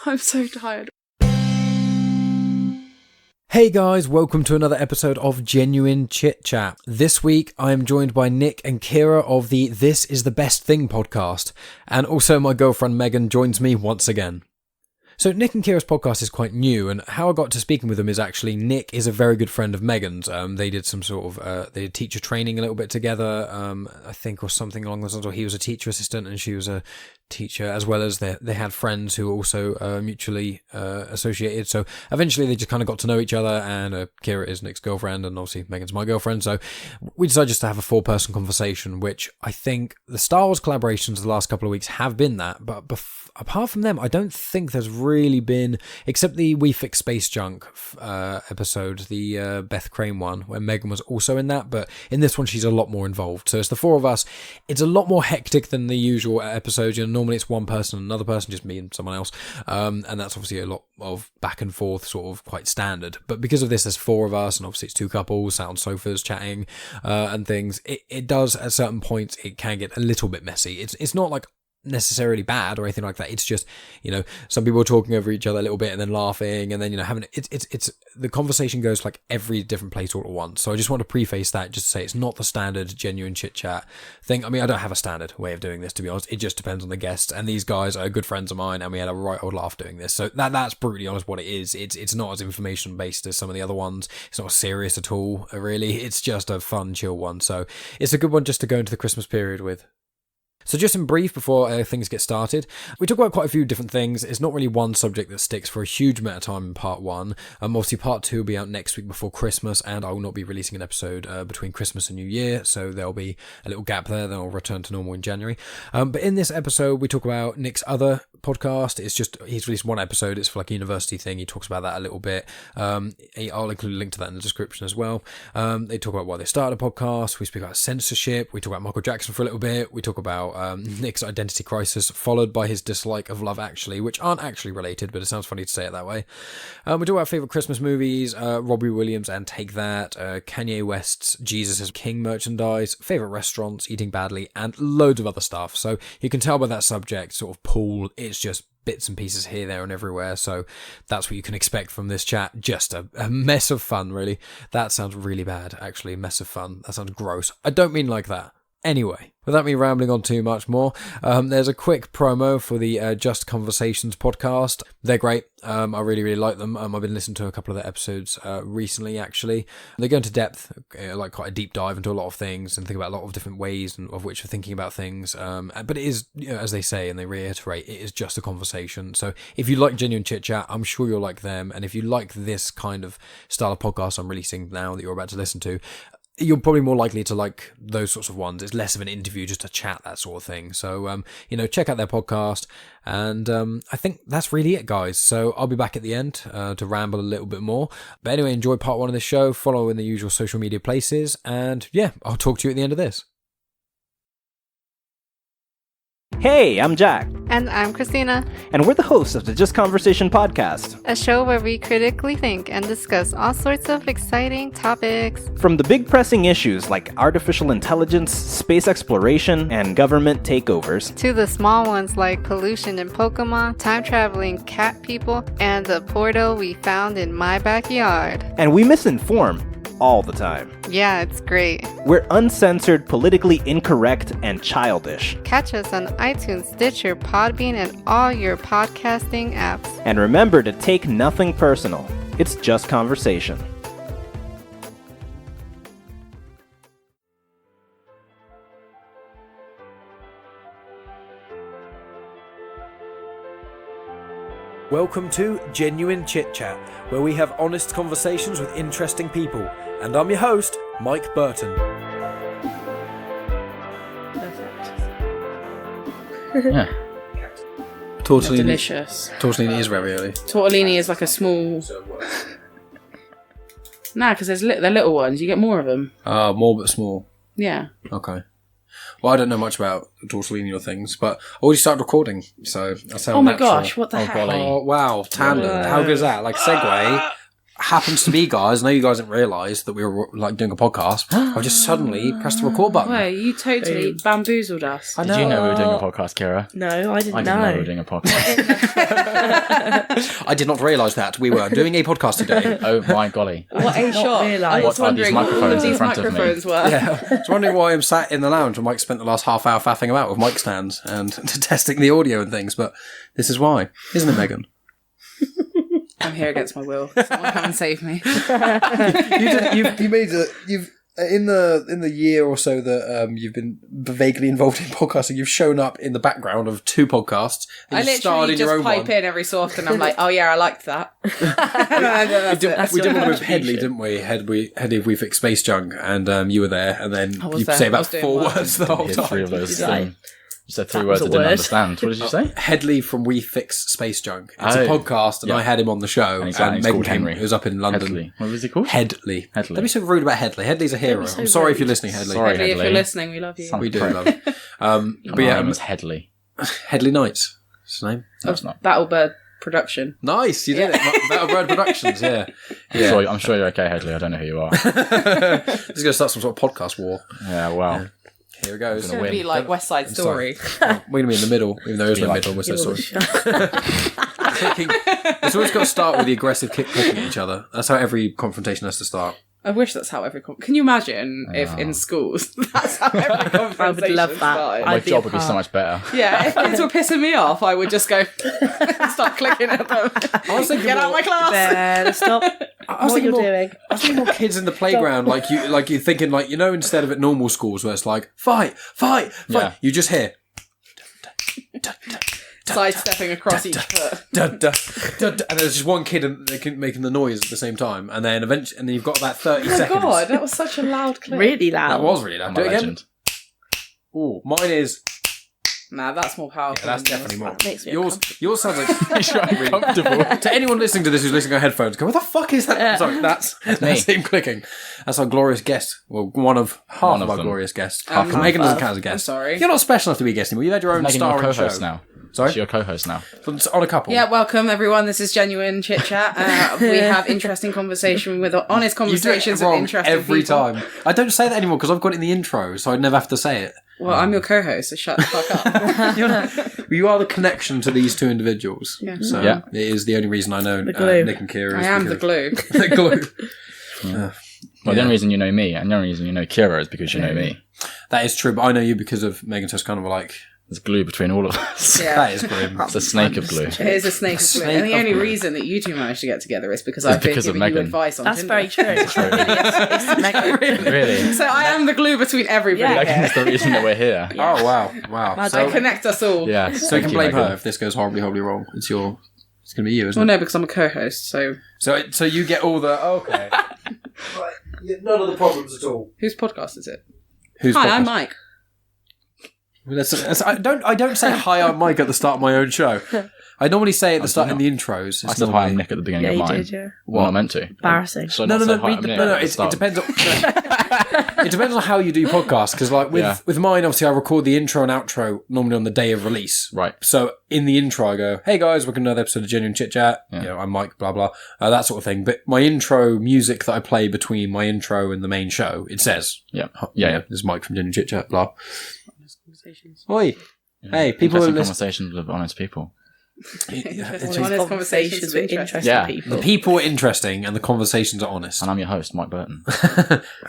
I'm so tired. Hey guys, welcome to another episode of Genuine Chit-Chat. This week I am joined by Nick and Ciara of the This Is the Best Thing podcast, and also my girlfriend Megan joins me once again. So Nick and Ciara's podcast is quite new, and how I got to speaking with them is actually Nick is a very good friend of Megan's. They did some sort of they did teacher training a little bit together, I think, or something along those lines. Or he was a teacher assistant and she was a teacher, as well as they had friends who were also mutually associated. So eventually they just kind of got to know each other, and Ciara is Nick's girlfriend, and obviously Megan's my girlfriend. So we decided just to have a 4-person conversation, which I think the Star Wars collaborations the last couple of weeks have been that, but apart from them, I don't think there's really been, except the We Fix Space Junk episode, the Beth Crane one, where Megan was also in that, but in this one she's a lot more involved. So it's the 4 of us. It's a lot more hectic than the usual episodes. You know, normally it's one person and another person, just me and someone else, and that's obviously a lot of back and forth, sort of quite standard. But because of this, there's 4 of us, and obviously it's 2 couples sat on sofas chatting and things. It does, at certain points, it can get a little bit messy. It's not like necessarily bad or anything like that. It's just, you know, some people are talking over each other a little bit and then laughing, and then, you know, having it's the conversation goes like every different place all at once. So I just want to preface that, just to say it's not the standard genuine chit chat thing. I mean, I don't have a standard way of doing this, to be honest. It just depends on the guests, and these guys are good friends of mine, and we had a right old laugh doing this. So that's brutally honest what it is. It's not as information based as some of the other ones. It's not serious at all, really. It's just a fun, chill one. So it's a good one just to go into the Christmas period with. So just in brief, before things get started, we talk about quite a few different things. It's not really one subject that sticks for a huge amount of time in part 1. Obviously, part 2 will be out next week before Christmas, and I will not be releasing an episode between Christmas and New Year, so there'll be a little gap there. Then I'll return to normal in January. But in this episode, we talk about Nick's other podcast. It's just, he's released 1 episode. It's for like a university thing. He talks about that a little bit. I'll include a link to that in the description as well. They talk about why they started a podcast. We speak about censorship. We talk about Michael Jackson for a little bit. We talk about Nick's identity crisis, followed by his dislike of Love Actually, which aren't actually related, but it sounds funny to say it that way. We talk about favourite Christmas movies, Robbie Williams and Take That, Kanye West's Jesus is King merchandise, favourite restaurants, eating badly, and loads of other stuff. So you can tell by that subject sort of pool, it's just bits and pieces here, there, and everywhere. So that's what you can expect from this chat. Just a mess of fun, really. That sounds really bad, actually. Mess of fun. That sounds gross. I don't mean like that. Anyway, without me rambling on too much more, there's a quick promo for the Just Conversations podcast. They're great. I really, really like them. I've been listening to a couple of their episodes recently, actually. They go into depth, like quite a deep dive into a lot of things, and think about a lot of different ways of which we're thinking about things. But it is, you know, as they say, and they reiterate, it is just a conversation. So if you like genuine chit-chat, I'm sure you'll like them. And if you like this kind of style of podcast I'm releasing now that you're about to listen to, you're probably more likely to like those sorts of ones. It's less of an interview, just a chat, that sort of thing. So, you know, check out their podcast. And I think that's really it, guys. So I'll be back at the end to ramble a little bit more. But anyway, enjoy part 1 of this show. Follow in the usual social media places. And yeah, I'll talk to you at the end of this. Hey, I'm Jack. And I'm Christina. And we're the hosts of the Just Conversation podcast, a show where we critically think and discuss all sorts of exciting topics. From the big pressing issues like artificial intelligence, space exploration, and government takeovers, to the small ones like pollution in Pokemon, time-traveling cat people, and the portal we found in my backyard. And we misinform all the time. Yeah, it's great. We're uncensored, politically incorrect, and childish. Catch us on iTunes, Stitcher, Podbean, and all your podcasting apps. And remember to take nothing personal. It's just conversation. Welcome to Genuine Chit-Chat, where we have honest conversations with interesting people. And I'm your host, Mike Burton. Perfect. Yeah. Tortellini. Delicious. Tortellini is ravioli. Tortellini is like a small... Nah, because they're little ones. You get more of them. More but small. Yeah. Okay. Well, I don't know much about tortellini or things, but I already started recording, so I sound Oh my natural. gosh, what the heck? Oh, wow. Tandem. How good is that? Like segue. happens to be, guys, I know you guys didn't realise that we were like doing a podcast. I've just suddenly pressed the record button. Wait, you totally bamboozled us. Did you know we were doing a podcast, Kira? No, I didn't I didn't know we were doing a podcast. I did not realise that we were doing a podcast today. Oh my golly. What a shot. I was What are these wondering what all microphones of in these front of me? microphones were. Yeah, I was wondering why I'm sat in the lounge and Mike spent the last half hour faffing about with mic stands and testing the audio and things, but this is why, isn't it, Megan? I'm here against my will. Someone come and save me. You made it. You've in the year or so that you've been vaguely involved in podcasting. You've shown up in the background of 2 podcasts. I literally just pipe in every so often. I'm like, oh yeah, I liked that. We did one with Headley, didn't we? Headley, we fixed Space Junk, and you were there, and then you say about 4 words the whole time. 3 of those things. You said 3 That words I was a didn't word. understand. What did you say? Headley from We Fix Space Junk. It's a Oh. podcast, and I had him on the show, And he's and Megan called came. Henry. It was up in London. Headley. What was he called? Headley. Headley. Don't be so rude about Headley. Headley's a hero. so I'm sorry if rude. you're listening, Headley. Sorry. Headley, if Headley. you're listening, we love you. Sounds We do great. love it. But My yeah, name was Headley. Headley Knights. What's his name? No, it's not. Battlebird production. Nice, you did it. Battle Bird Productions, yeah. I'm sure you're okay, Headley. I don't know who you are. This is going to start some sort of podcast war. Yeah, well. Here it goes. It's going to be like West Side Story. We're going to be in the middle, even though there's no middle. We're so sorry. Kicking. It's always got to start with the aggressive kicking at each other. That's how every confrontation has to start. I wish that's how every... Can you imagine if in schools that's how every conversation I would love that. started? My I'd be job a would be so part. much better. Yeah, if kids were pissing me off, I would just go start clicking at them. I was thinking Get out of my class! There, stop I was what thinking you're more, doing. I was thinking more kids in the playground, like you're thinking, like, you know, instead of at normal schools where it's like fight, Yeah. you just hear Sidestepping across each foot. and there's just one kid and they can making the noise at the same time, and then eventually, and then you've got that 30 Oh my seconds. god, that was such a loud clip. Really loud. That was really loud. I'm Do a it again. legend. Ooh, mine is. Nah, that's more powerful. Yeah, that's than definitely yours. more. Makes me Yours sounds like You're uncomfortable. to anyone listening to this who's listening on headphones. Go, what the fuck is that? Sorry, that's him clicking. That's our glorious guest. Well, one of half of our them. glorious guests. Half Megan doesn't of. count as a guest. I'm sorry. You're not special enough to be a guest anymore. You've had your own Megan, you're a starring co-host show. now. Sorry? You're a co-host now. On a couple. Yeah, welcome everyone. This is Genuine Chit-Chat. We have interesting conversation with honest You do it conversations with wrong interesting every people. time. I don't say that anymore because I've got it in the intro, so I'd never have to say it. Well, I'm your co-host, so shut the fuck up. You are the connection to these 2 individuals. Yeah. So Yeah. it is the only reason I know glue. Nick and Ciara. I am the glue. The glue. Well, the only reason you know me and the only reason you know Kira is because you know me. That is true, but I know you because of Megan, so it's kind of like, There's glue between all of us. Yeah. that is grim. It's a snake of glue. It is a snake of glue. snake And the of only glue. reason that you 2 managed to get together is because I've been because of giving you Megan. advice on That's Tinder. very true. It's Megan. Really? So I am the glue between everybody. Yeah. Megan's the reason that we're here. Oh, wow. I So, connect us all. Yeah. so you can blame her if this goes horribly wrong. It's going to be you, isn't Well, it? no, because I'm a co-host, so... So you get all the, okay. None of the problems at all. Whose podcast is it? Who's Hi, I'm podcast? Mike. I don't say hi, I'm Mike at the start of my own show. I normally say at the start in the intros. I It's said hi, normally- I'm Nick at the beginning Yeah, of you mine. did, yeah. Well, I meant to. Embarrassing. Should I No, not say hi, read I'm the, Nick no, at the it start? depends on... It depends on how you do podcasts, because like with mine, obviously I record the intro and outro normally on the day of release. Right. So in the intro I go, hey guys, welcome to another episode of Genuine Chit-Chat. Yeah. You know, I'm Mike, blah, blah, that sort of thing. But my intro music that I play between my intro and the main show, it says, Yeah. this is Mike from Genuine Chit-Chat, blah. Oi. Hey, people are Interesting listening. conversations with honest people. Honest conversations with interesting Yeah. people. The people are interesting and the conversations are honest. And I'm your host, Mike Burton.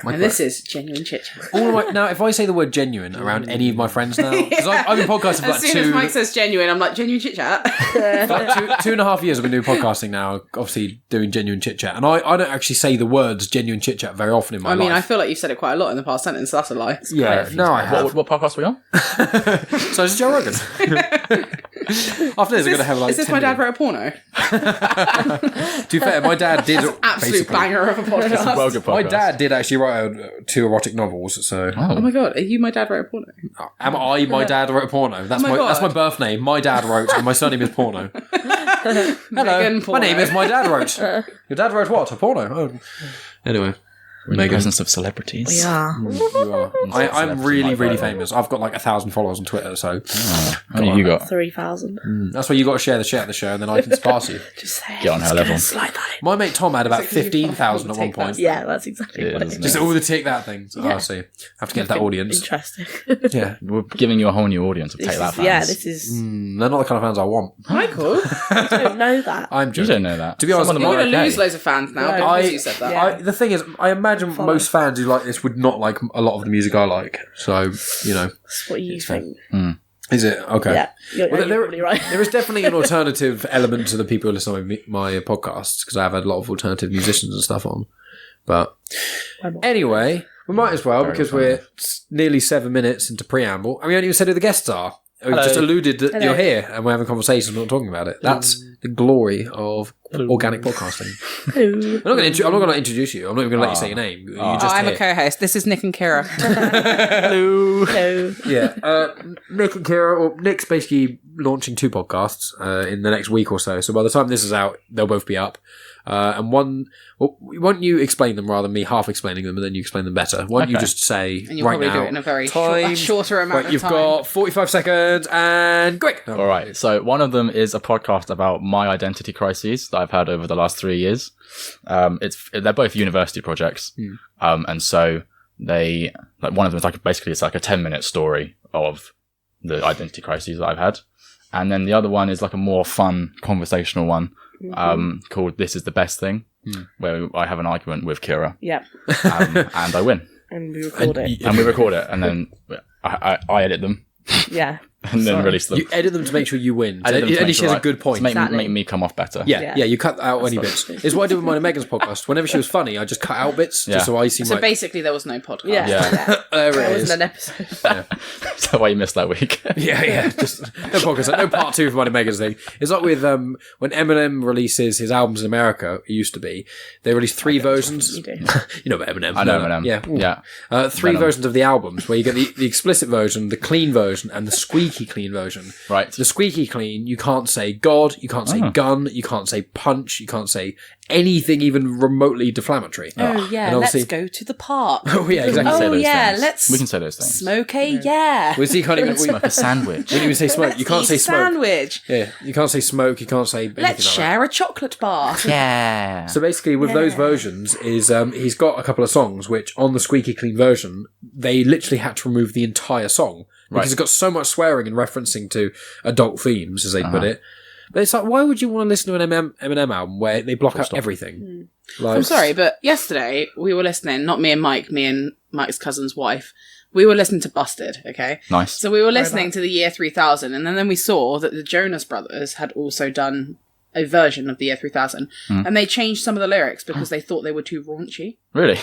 And this is Genuine Chit-Chat. All of my, now, if I say the word genuine around any of my friends now, because I've been podcasting for As like soon as Mike says genuine, I'm like, Genuine Chit-Chat? like 2.5 years I've been doing podcasting now, obviously doing Genuine Chit-Chat. And I don't actually say the words Genuine Chit-Chat very often in my I mean, I life. feel like you've said it quite a lot in the past sentence, so that's a lie. Yeah, no, I have. What podcast are we on? So is Joe Rogan. After this, we're going to have like. Is this my dad wrote a porno? To be fair, my dad did. Absolute basically- banger of a podcast. Well, good podcast. My dad did actually write 2 erotic novels, so. Oh my god, are you my dad wrote a porno? Am I my dad wrote porno? That's Oh my that's my God. birth name. My dad wrote, and my surname is porno. Hello, Megan my Porno. name is my dad wrote. Your dad wrote what? A porno. Oh. Anyway, We're in the presence of celebrities. We are. You are. I'm really, really famous. I've got like 1,000 followers on Twitter, so How many you got? 3,000. that's why you got to share the shit at the show, and then I can surpass you. Just say Get on her level. Like that. My mate Tom had about 15,000 at one point. Yeah, that's exactly It what it is, is. Just all the tick that things. Oh, I see. Have to get to that audience. Interesting. Yeah. We're giving you a whole new audience of Take That fans. Yeah, this is. They're not the kind of fans I want. Michael, I don't know that. I'm You joking. don't know that. To be honest, Some of them you're are going to okay. lose loads of fans now No. because you said that. Yeah. The thing is, I imagine most fans who like this would not like a lot of the music I like. So, That's what you think. Is it? Okay. Yeah, you're Well, probably right. There is definitely an alternative element to the people who listen to my podcasts, because I've had a lot of alternative musicians and stuff on. But anyway, we might as well, because we're nearly 7 minutes into preamble. And we haven't even said who the guests are. We've just alluded that you're here and we're having conversations, we're not talking about it. That's the glory of organic podcasting. I'm not going to introduce you. I'm not even going to let you say your name. You're just I'm here. a co-host. This is Nick and Ciara. So, Yeah, Nick and Ciara, or Nick's basically launching 2 podcasts in the next week or so. So by the time this is out, they'll both be up. And why don't you explain them rather than me half explaining them, and then you explain them better? Why don't you just say And you'll right probably now? do it in a very time, shorter amount of you've time. got 45 seconds and quick. All right. So one of them is a podcast about my identity crises that I've had over the last 3 years. They're both university projects, and so they one of them is basically it's like a 10-minute story of the identity crises that I've had, and then the other one is like a more fun conversational one called "This Is the Best Thing," where I have an argument with Ciara, yeah. and I win, And we record it. and we record it, and then I edit them. Yeah. And then release them. You edit them to make sure you win. I edit them to And make she sure has a good point. to make, Exactly. make me come off better. Yeah, you cut out any That's bits. It's what I did with mine and Megan's podcast. Whenever she was funny, I just cut out bits Yeah. just so I seem So like... basically, there was no podcast. Yeah. Yeah. There That it is. wasn't an episode. Is that why you missed that week? Yeah. Just no podcast. No part 2 for mine and Megan's thing. It's like with when Eminem releases his albums in America, it used to be, they release 3 versions. You do. You know about Eminem. I know Eminem. Yeah. Yeah. 3 Venom. versions of the albums where you get the explicit version, the clean version, and the squeaky clean version. Right. The squeaky clean, you can't say God, you can't say gun, you can't say punch, you can't say anything even remotely deflammatory. Oh, yeah, And let's obviously- go to the park. Oh, yeah, We can exactly. say Oh, those yeah, things. let's We can say those things. smoke a yeah. Well, see, you can't even, Smoke a sandwich. you can't even say smoke. You can't Eat say a smoke. sandwich. Yeah, you can't say smoke, you can't say anything Let's like share a chocolate bar. Yeah. that. So basically, with those versions, is he's got a couple of songs which, on the squeaky clean version, they literally had to remove the entire song because it's got so much swearing and referencing to adult themes, as they put it. But it's like, why would you want to listen to an Eminem album where they block out everything? Like, I'm sorry, but yesterday we were listening, not me and Mike, me and Mike's cousin's wife. We were listening to Busted, okay? Nice. So we were listening to the year 3000, and then we saw that the Jonas Brothers had also done a version of the year 3000, and they changed some of the lyrics because they thought they were too raunchy. Really?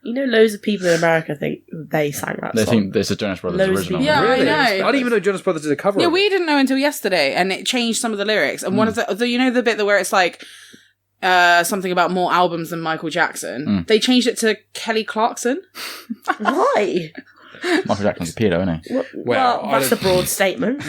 You know, loads of people in America think they sang that They song. think this is Jonas Brothers' Loads of original. people- Yeah, really? I know. I didn't even know Jonas Brothers did a cover. Yeah, of it. we didn't know until yesterday, and it changed some of the lyrics. And one of the you know the bit where it's like something about more albums than Michael Jackson. They changed it to Kelly Clarkson. Why? Michael Jackson's a pedo, isn't he? Well, I that's a don't- broad statement.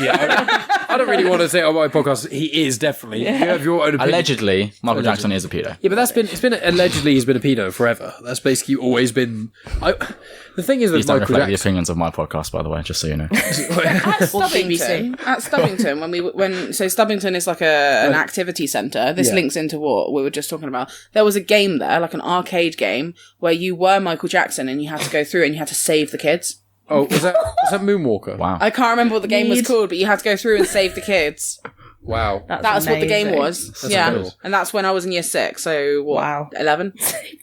I don't really want to say it on my podcast. He is definitely. You have your own opinion. Allegedly, Michael Jackson is a pedo. Yeah, but it's been allegedly he's been a pedo forever. That's basically always been. The thing is with These don't Michael reflect the Jackson. opinions of my podcast, by the way, just so you know. At Stubbington, when Stubbington is like an activity centre. This links into what we were just talking about. There was a game there, like an arcade game, where you were Michael Jackson and you had to go through and you had to save the kids. Oh, was that Moonwalker? Wow. I can't remember what the game was Need. called, but you had to go through and save the kids. Wow. That's what the game was. That's yeah. incredible. And that's when I was in year 6. So what? Wow. 11?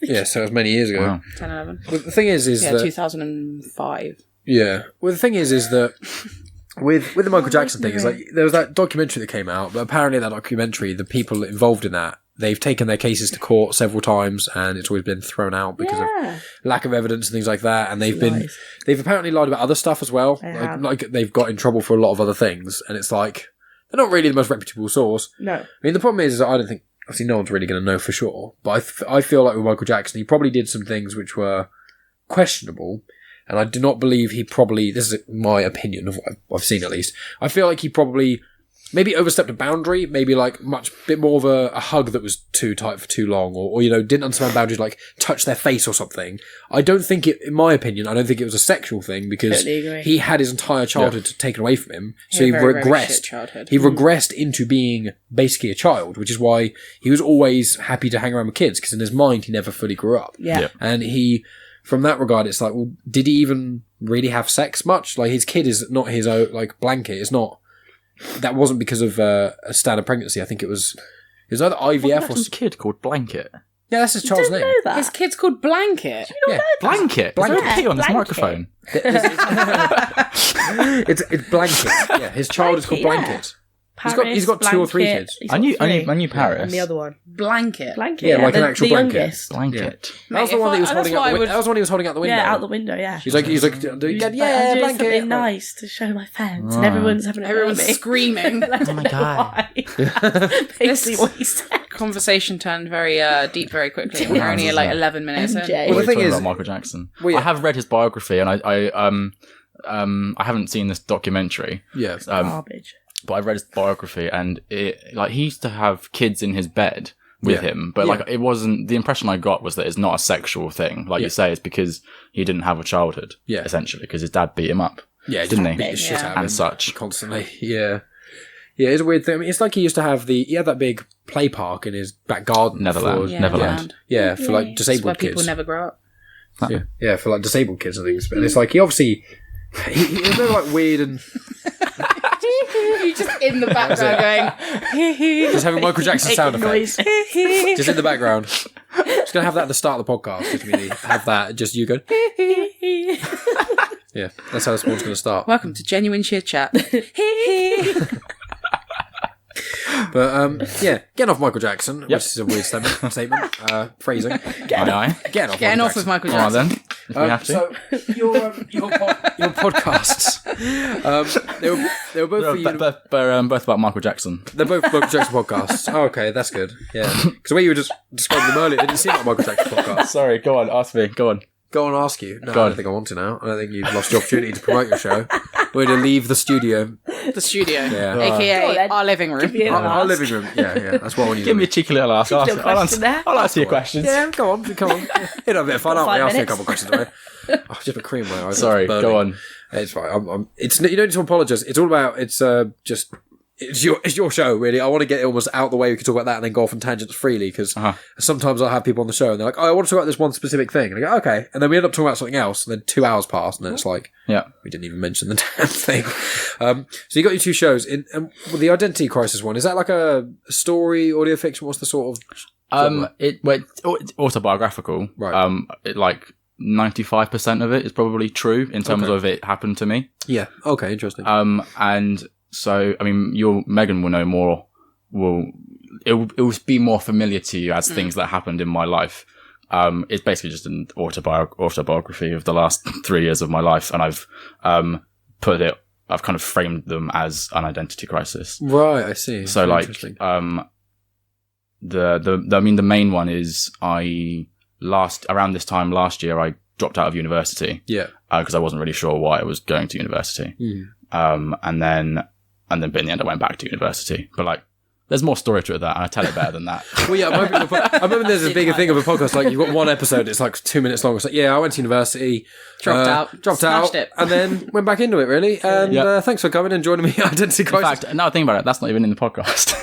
Yeah, so it was many years ago. Wow. 10, 11. But the thing is Yeah, that 2005. yeah. Well, the thing is that with the Michael Jackson thing is like there was that documentary that came out, but apparently that documentary, the people involved in that, they've taken their cases to court several times, and it's always been thrown out because of lack of evidence and things like that. And they've apparently lied about other stuff as well. Like they've got in trouble for a lot of other things, and it's like they're not really the most reputable source. No. I mean, the problem is that I don't think obviously no one's really going to know for sure, but I feel like with Michael Jackson, he probably did some things which were questionable. And I do not believe he probably, this is my opinion of what I've seen at least, I feel like he probably maybe overstepped a boundary, maybe like much bit more of a hug that was too tight for too long, or didn't understand boundaries, like touch their face or something. I don't think it, in my opinion, I don't think it was a sexual thing because Totally agree. he had his entire childhood taken away from him, so he Very, very shit regressed. childhood. He regressed into being basically a child, which is why he was always happy to hang around with kids because in his mind he never fully grew up. Yeah. And he, from that regard, it's like, well, did he even really have sex much? Like his kid is not his own, like blanket. It's not. That wasn't because of a standard pregnancy. I think it was either IVF or His kid called Blanket. yeah, that's his child's Didn't name. know that. His kid's called Blanket. Yeah, Blanket. Blanket. There's no P on this Blanket. microphone. it's blanket. Yeah, his child is called Blanket, Blanket. Paris, he's got 2 or 3 Blanket. kids. He's I got knew three. Paris. And the other one. Blanket. Blanket. Yeah, like an actual the blanket. youngest. Blanket. That was the Mate, one if he was I- holding that's out. why I would- That was the one he was holding out the window. Yeah, out the window, yeah. He's like, I'm yeah, doing blanket. something nice to show my fans, and everyone's having a Everyone's go at me. screaming. Oh my god! Basically, what he said. Conversation turned very deep very quickly. And we're only like 11 minutes in. MJ. Well, the We're thing talking is- about Michael Jackson. Well, yeah. I have read his biography, and I haven't seen this documentary. Yeah. Garbage. But I read his biography, and he used to have kids in his bed with Yeah. him, but it wasn't. The impression I got was that it's not a sexual thing, like you say. It's because he didn't have a childhood, essentially, because his dad beat him up. Yeah, he didn't just he? beat the shit out of And him such. constantly. Yeah. Yeah, it's a weird thing. I mean, it's like he used to have he had that big play park in his back garden. Neverland. For, Neverland. yeah, for like It's where disabled people kids. never grow up. Yeah, for like disabled kids and things. And it's like he obviously he was very like weird and You just in the background going, just having Michael Jackson sound Noise. effects just in the background. Just gonna have that at the start of the podcast. Just really have that. Just you go. Yeah, that's how this one's gonna start. welcome to Genuine Chit-Chat. But yeah, getting off Michael Jackson, which is a weird statement. Phrasing. Aye. Getting off. Getting Michael off with Jackson. Michael Come on Jackson. then, if we have to. So your podcasts, they were both for you. Both about Michael Jackson. They're both Michael Jackson podcasts. Oh, okay, that's good. Yeah, because the way you were just describing them earlier, it didn't seem like Michael Jackson podcast. Sorry, go on, ask me. Go on. Go and ask you. No, Go I on. don't think I want to now. I don't think you've lost your opportunity to promote your show. We're going to leave the studio. The studio, Yeah. Go on aka then. our living room. Give me Our an living room. Yeah, that's what I want you to Give do. me a cheeky little ask. Little question there. I'll answer your questions. Yeah, go on. Come on. You know, a bit of fun, aren't we? 5 Ask you a minutes. couple of questions, right? Oh, just a cream my eyes. Sorry, It's burning. go on. It's fine. It's you don't need to apologise. It's all about just it's your show really. I want to get it almost out the way. We can talk about that and then go off on tangents freely because sometimes I'll have people on the show and they're like, "Oh, I want to talk about this one specific thing," and I go, "Okay," and then we end up talking about something else, and then 2 hours pass, and then it's like, Yeah. we didn't even mention the damn thing. So you got your 2 shows. The Identity Crisis one, is that like a story, audio fiction? What's the sort of It's autobiographical. Right. It like 95% of it is probably true in terms Okay. of it happened to me. Yeah. Okay. Interesting. And so, I mean, Megan will know more. It will be more familiar to you as things that happened in my life. It's basically just an autobiography of the last 3 years of my life, and I've I've kind of framed them as an identity crisis. Right. I see. So, Very like, interesting. the main one is around this time last year, I dropped out of university. Yeah. Because I wasn't really sure why I was going to university. And then but in the end I went back to university. But like, there's more story to it than that, and I tell it better than that. Well, yeah, I remember there's a bigger thing of a podcast. Like, you've got one episode, it's like 2 minutes long. It's like, yeah, I went to university, Dropped dropped smashed out, it. and then went back into it, really. And Yeah. thanks for coming and joining me, Identity In Crisis. fact, now I think about it, that's not even in the podcast.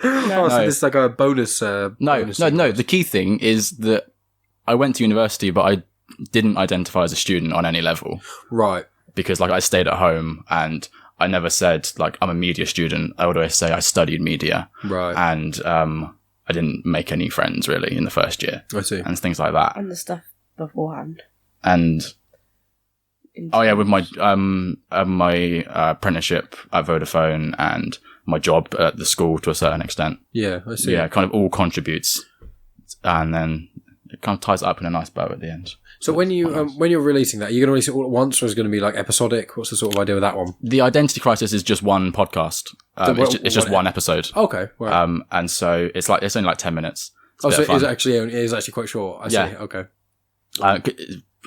Oh, so this is like a bonus. No. bonus The key thing is that I went to university, but I didn't identify as a student on any level. Right. Because like I stayed at home and I never said like I'm a media student. I would always say I studied media. Right. And I didn't make any friends really in the first year. I see. And things like that. And the stuff beforehand. And with my apprenticeship at Vodafone and my job at the school to a certain extent. Yeah, I see. Yeah, it kind of all contributes, and then it kind of ties it up in a nice bow at the end. So when you're releasing that, are you going to release it all at once, or is it going to be like episodic? What's the sort of idea with that one? The Identity Crisis is just one podcast. It's just one episode. Okay. Right. And so it's only like 10 minutes. So It's a bit it of is actually quite short. I see. Yeah. Okay. fun.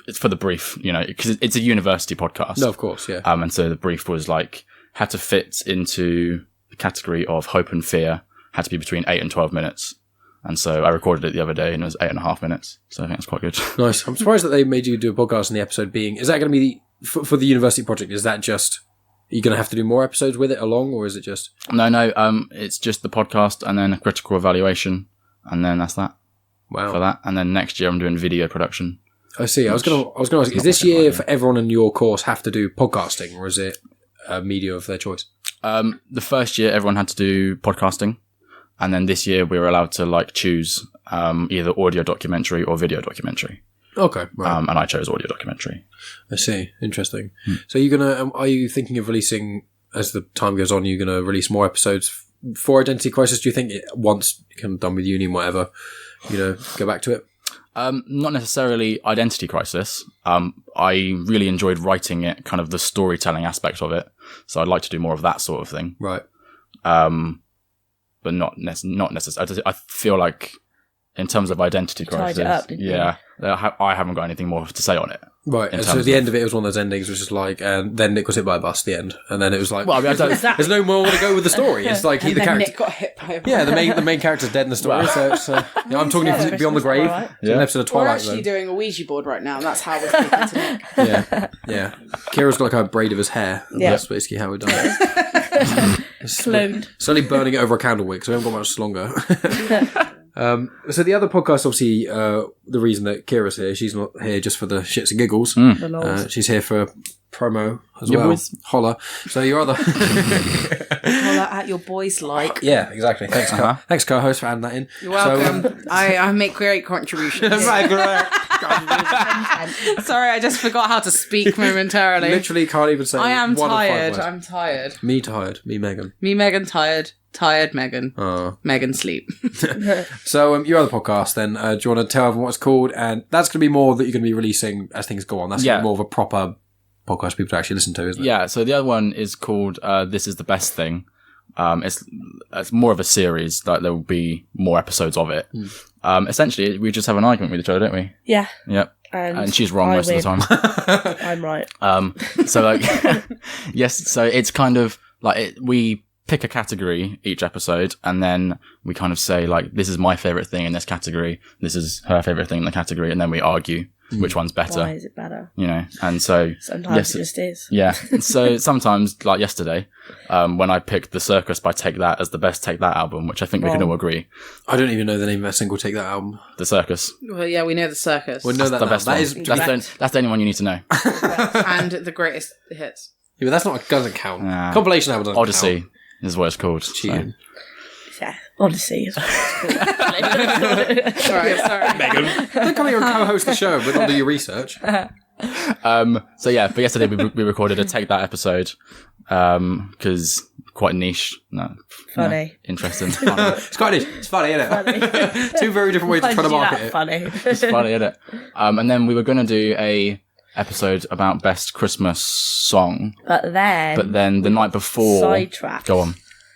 It's for the brief, because it's a university podcast. No, of course. Yeah. And so the brief was like had to fit into category of hope and fear had to be between 8 and 12 minutes. And so I recorded it the other day and it was 8.5 minutes. So I think that's quite good. Nice. I'm surprised that they made you do a podcast and the episode being... Is that going to be... For the university project, is that just... Are you going to have to do more episodes with it along, or is it just... No. It's just the podcast and then a critical evaluation. And then that's that. Wow. For that. And then next year I'm doing video production. I see. I was going to ask, is this year for everyone in your course have to do podcasting, or is it a media of their choice? The first year everyone had to do podcasting. And then this year we were allowed to choose either audio documentary or video documentary. Okay, right. And I chose audio documentary. I see. Interesting. So are you thinking of releasing, as the time goes on, you're going to release more episodes for Identity Crisis? Do you think once you're done with uni and whatever, go back to it? Not necessarily Identity Crisis. I really enjoyed writing it, kind of the storytelling aspect of it. So I'd like to do more of that sort of thing. Right. But not necessarily. I feel like in terms of Identity Crisis, tied it up, didn't you? I haven't got anything more to say on it. Right, and so the end of it was one of those endings, which is and then Nick was hit by a bus at the end, and then it was like, well, I don't, there's no more to go with the story. It's like the character. Nick got hit by a bus. Yeah, the main character's dead in the story. So it's, I'm talking Beyond the Grave. Right. It's an episode of Twilight. We're actually doing a Ouija board right now, and that's how we're speaking to Nick. Yeah. Kira's got a braid of his hair. And that's basically how we're done it. Cloned. Slowly burning it over a candle wick, so we haven't got much longer. So the other podcast, obviously, the reason that Kira's here, she's not here just for the shits and giggles. She's here for promo as well. Boys. Holla. So your other... Holla at your boys like. Yeah, exactly. Thanks, thanks, co-host, for adding that in. You're welcome. I make great contributions. Sorry, I just forgot how to speak momentarily. Literally can't even say I am one tired. of 5 words. I'm tired. Me tired. Me Megan. Me Megan tired. Tired Megan. Oh. Megan sleep. So your other podcast then, do you want to tell everyone what it's called? And that's going to be more that you're going to be releasing as things go on. That's going to be more of a proper podcast for people to actually listen to, isn't it? Yeah, so the other one is called This Is the Best Thing. It's more of a series, that there will be more episodes of it. Essentially, we just have an argument with each other, don't we? Yeah. Yep. And she's wrong most of the time. I'm right. So yes, so it's kind of we pick a category each episode, and then we kind of say this is my favorite thing in this category, this is her favorite thing in the category, and then we argue which one's better. Why is it better? And so sometimes it just is. Yeah. So sometimes, like yesterday, when I picked The Circus by Take That as the best Take That album, which I think we can all agree. I don't even know the name of a single Take That album. The Circus. Well, yeah, we know The Circus. We know That's the best one. That's the only one you need to know. And the greatest hits. Yeah, but that's doesn't count. Compilation album doesn't Odyssey count. is what it's called. Cheating. Yeah, Odyssey is Sorry. Megan, don't come here and co-host the show, but not do your research. So yeah, but yesterday we recorded a Take That episode, because quite niche. funny. Interesting. It's quite niche. It's funny, isn't it? Two very different ways to try to market it. Funny. It's funny, isn't it? And then we were going to do a episode about best Christmas song, But then the night before, sidetracked. Go on.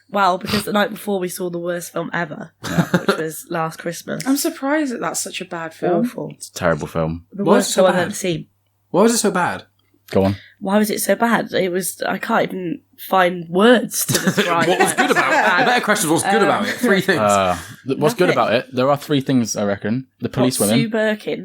Well, because the night before we saw the worst film ever, which was Last Christmas. I'm surprised that that's such a bad film. Awful. It's a terrible film. The Why worst is it so film I've bad? ever seen. Why was it so bad? Go on. Why was it so bad? I can't even find words to describe What was good about it? The better question was what's good about it? 3 things. What's good about it? There are 3 things, I reckon. The police women.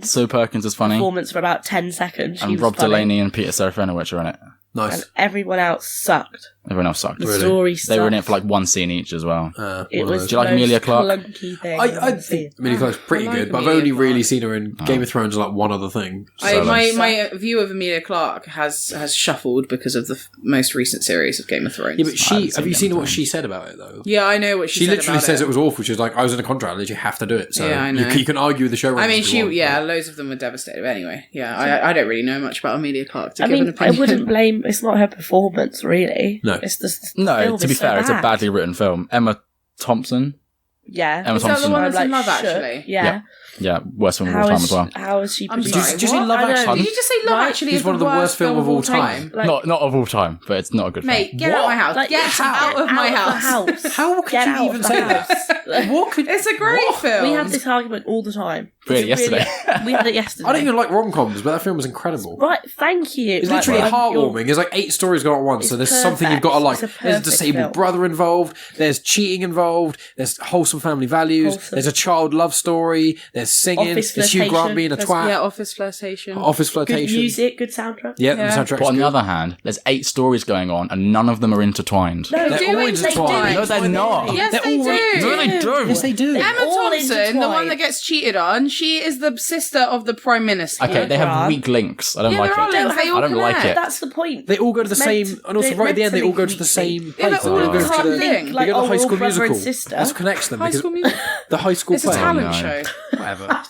Sue Perkins' is funny. Performance for about 10 seconds. And Rob Delaney and Peter Serafinowicz are in it. Nice. And everyone else sucked. Everyone else sucked. The story sucked. They were in it for 1 scene each as well. It was Do you like the Emilia most Clarke? clunky thing I think Emilia Clarke's pretty I like good, but I've Emilia only Clarke. really seen her in Game of Thrones and one other thing. My view of Emilia Clarke has shuffled because of the most recent series of Game of Thrones. Yeah, but have you seen what she said about it though? Yeah, I know what she said literally about says it was awful. She was like, I was in a contract, that you have to do it. So Yeah, I know. You can argue with the showrunners. I mean, if you want, loads of them were devastated. But anyway, I don't really know much about Emilia Clarke to I give an mean, I opinion. wouldn't blame... It's not her performance, really. No. It's just... No, film to be is so fair, it's a bad. badly written film. Emma Thompson Yeah. Emma Is that the Thompson. one that's in I'm Love shook. Actually? Yeah. Yeah, worst film of all How time is as well. how is she? I'm produced? sorry. Did you say what? Love I know. Actually? Did you just say Love Right? Actually He's is one of the worst film of all time. Like, Not of all time, but it's not a good film. Mate, get out of my house. like, Get out of my house. How could Get you out even of the say house. that? What could... It's a great film. We have this argument all the time. Really, It's yesterday. we had it yesterday. I don't even like rom-coms, but that film was incredible. Right, thank you. It's Like, literally you're- heartwarming. There's like 8 stories going on at once, so It's there's something you've got to like. perfect. It's a There's a perfect disabled film. brother involved, there's cheating involved, there's wholesome family values, Wholesome. there's a child love story, there's singing, Office there's Hugh Grant flirtation, being a there's- twat, Yeah, Office Flirtation. office Good flirtation. music, good soundtrack. Yeah, Yeah. the soundtrack's But on the good. other hand, there's 8 stories going on, and none of them are intertwined. No, They're all intertwined. No, they're not. Yes, They're they all do. No, they don't. Yes, they do. Emma all Thompson, the one intertwined. that gets cheated on, she is the sister of the Prime Minister. Okay, they have Grant. weak links. I don't Yeah, like they're all it. links. They all I don't like connect. it. That's the point. They all go to the Meant- same, and also they're right at the end, they all go to meant the to be same Yeah, place. they're all They in go the to same the- thing. they Like, go to the oh, High we're School all brother and Musical. sister. That's what connects them. High because School Musical. the High School It's a play. talent no. show. Whatever.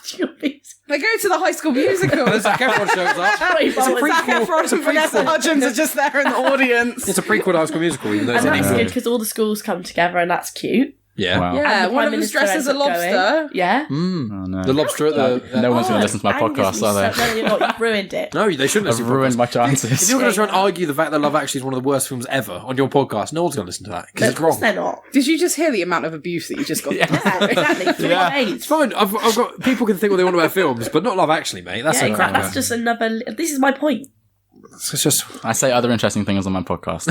They go to the High School Musical. Zac Efron shows up. It's a Zac Efron and Vanessa Hudgens are just there in the audience. It's a prequel to High School Musical, even though it's And that's not. good because all the schools come together and that's cute. Yeah. Wow. Yeah, And the one Prime of them's Minister dressed ends as a up going. lobster. Yeah. Oh, no. The lobster at the... No one's going to listen to my podcast, are they? No, you're not. You've ruined it. No, they shouldn't I've listen to ruined podcasts. my If chances. you're going to try and argue the fact that Love Actually is one of the worst films ever on your podcast, no one's going to listen to that because Of it's course wrong. they're not. Did you just hear the amount of abuse that you just got? Yeah, exactly. 3 It's days. fine. I've got people can think what they want about films, but not Love Actually, mate. That's Yeah, okay. exactly. That's just another. This is my point. It's just I say other interesting things on my podcast.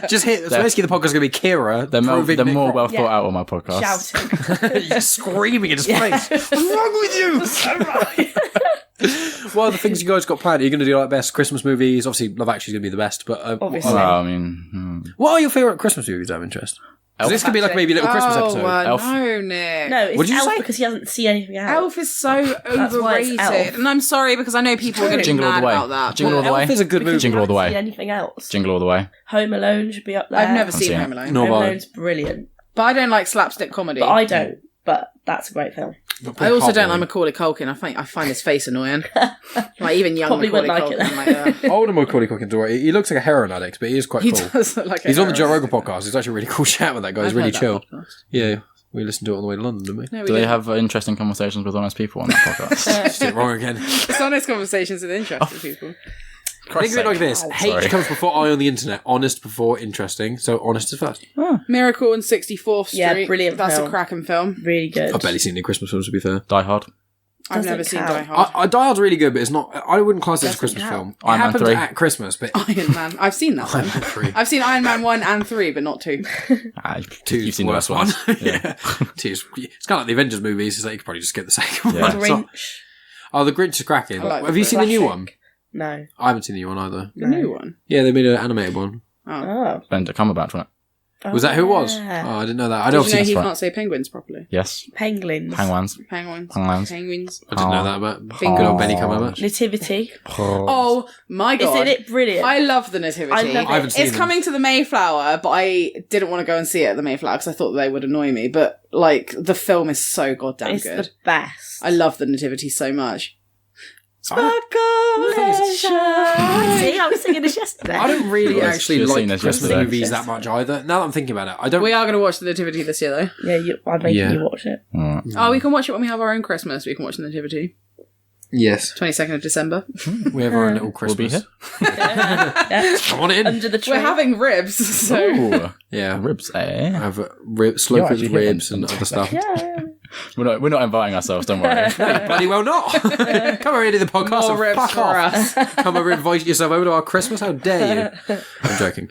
just hit. So basically, the podcast is going to be Kira. They're more, proving they're Nick more wrong. well thought out on my podcast. Shouting. You're screaming in his face. What's wrong with you? What are the things you guys got planned? Are you going to do like best Christmas movies? Obviously, Love Actually is going to be the best. But Obviously. Well, I mean, what are your favourite Christmas movies? Out of interest. 'Cause this could be like maybe a little Christmas episode. Elf. No, Nick. No, it's What'd you Elf say? because he doesn't see anything else. Elf is so why it's overrated. Elf. And I'm sorry because I know people are going to be Jingle All mad the Way. about that. Jingle All the Way. Elf is a good Because movie. you Jingle All the haven't Way. seen anything else. Jingle All the Way. Home Alone should be up there. I've never seen seen Home it. Alone. No. Home Nor have I. Alone's brilliant, But I don't like slapstick comedy. but I don't. But that's a great film. I also don't like Macaulay Culkin. I find his face annoying. Like even young Probably Macaulay wouldn't like Culkin. it. I'm like, Older Macaulay Culkin's alright. He looks like a heroin addict, but he is quite he cool. does look like a He's on the Joe heroin Rogan podcast. It's actually a really cool chat with that guy. He's I've really heard that chill. podcast. Yeah, we listened to it on the way to London, didn't we? No, we Do they didn't. have interesting conversations with honest people on that podcast? Just did it wrong again. It's honest conversations with interesting people. Think of it like this. Hate Sorry. comes before eye on the internet. Honest before interesting. So honest is first. Miracle on 64th Street. Yeah, brilliant That's film. a cracking film. Really good. I've barely seen any Christmas films, to be fair. Die Hard. I've Doesn't never seen count. Die Hard. Die Hard's really good, but it's not... I wouldn't class it as a Doesn't Christmas count. film. It Iron Man happened 3. at Christmas, but... Iron Man. I've seen that one. Iron Man 3. I've seen Iron Man 1 and 3, but not 2. Two's You've seen the worst worst one. ones. Yeah. Two's... It's kind of like the Avengers movies. It's like you could probably just get the second Yeah. one. It's not- Grinch. Oh, the Grinch is cracking. I like Have the you seen the new Classic. one? No. I haven't seen the new one either. The new one. Yeah, they made an animated one. Oh. Benedict Cumberbatch, wasn't it? Was that who it was? Yeah. Oh, I didn't know that. I Did don't you know see he right. can't say penguins properly? Yes. Penguins. Penguins. Penguins. Penguins. Penguins. I didn't know that about Bingo. good old Benny Cumberbatch. Nativity. Oh my god. Isn't it brilliant? I love the Nativity. I love it. I haven't seen It's them. coming to the Mayflower, but I didn't want to go and see it at the Mayflower because I thought they would annoy me. But like, the film is so goddamn It's good. the best. I love the Nativity so much. See, I was singing this yesterday. I don't really Yes, actually you've seen like this Christmas yesterday. movies that much either. Now that I'm thinking about it, I don't. We are going to watch the Nativity this year, though. Yeah, I'm making Yeah. you watch it. Alright. Oh, we can watch it when we have our own Christmas. We can watch the Nativity. Yes, 22nd of December. we have our own little We'll be Christmas. here. Yeah. Come on in. Under the tree. We're having ribs, so... Ooh. Yeah, Ribs, I eh? have slow You're cooked actually hitting ribs and some other stuff. Yeah. We're not inviting ourselves, don't worry. Bloody well not. Come over here to the podcast More and ribs fuck for off. us. Come over and invite yourself over to our Christmas. How dare you? I'm joking.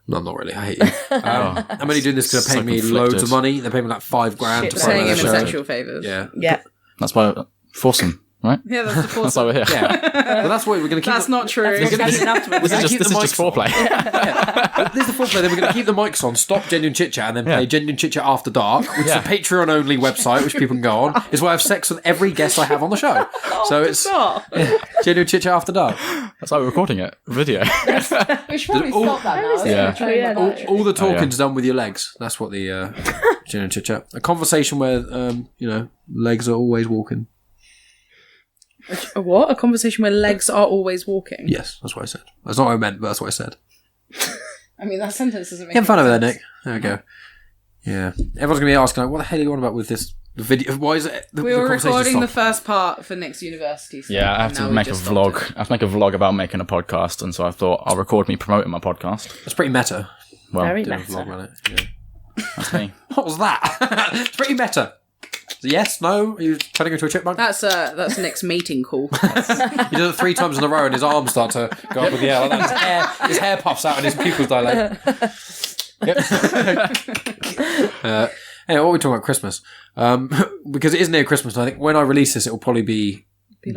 No, I'm not really. I hate you. I'm only doing this because they're paying So me loads of conflicted. money. They're paying me like $5,000 Shit, to they're promote Paying the him show. sexual favours. Yeah. Yeah. That's why foursome, right? Yeah, that's the That's fourth. why we're here. Yeah. Well, that's what we're going to keep. That's not true. That's discussion afterwards. This is keep just the this is mics just foreplay. This is the foreplay. Then we're going to keep the mics on, stop Genuine Chit-Chat, and then play Yeah. Genuine Chit-Chat After Dark, which Yeah. is a Patreon-only website, which people can go on. Is where I have sex with every guest I have on the show. So it's Genuine Chit-Chat After Dark. That's why we're recording it. Video. We should probably stop that now. isn't Yeah. it? Oh, yeah, All, no. all the talking's yeah. done with your legs. That's what the Genuine Chit-Chat. A conversation where, legs are always walking. A what? A conversation where legs are always walking? Yes, that's what I said. That's not what I meant, but that's what I said. I mean, that sentence doesn't make You having fun any over there, sense. Nick? There we go. Yeah. Everyone's going to be asking, like, what the hell are you on about with this video? Why is it... We were recording the first part for Nick's university stuff. Yeah, I have to make a vlog. I have to make a vlog about making a podcast, and so I thought I'll record me promoting my podcast. It's pretty meta. Well, Very Do a meta. vlog on it. Yeah. that's me. What was that? It's pretty meta. Yes, no? Are you trying to go to a chipmunk? That's Nick's mating call. He does it 3 times in a row and his arms start to go up with the air. Like that. His hair puffs out and his pupils dilate. Anyway, what are we talking about? Christmas. Because it is near Christmas, and I think when I release this, it will probably be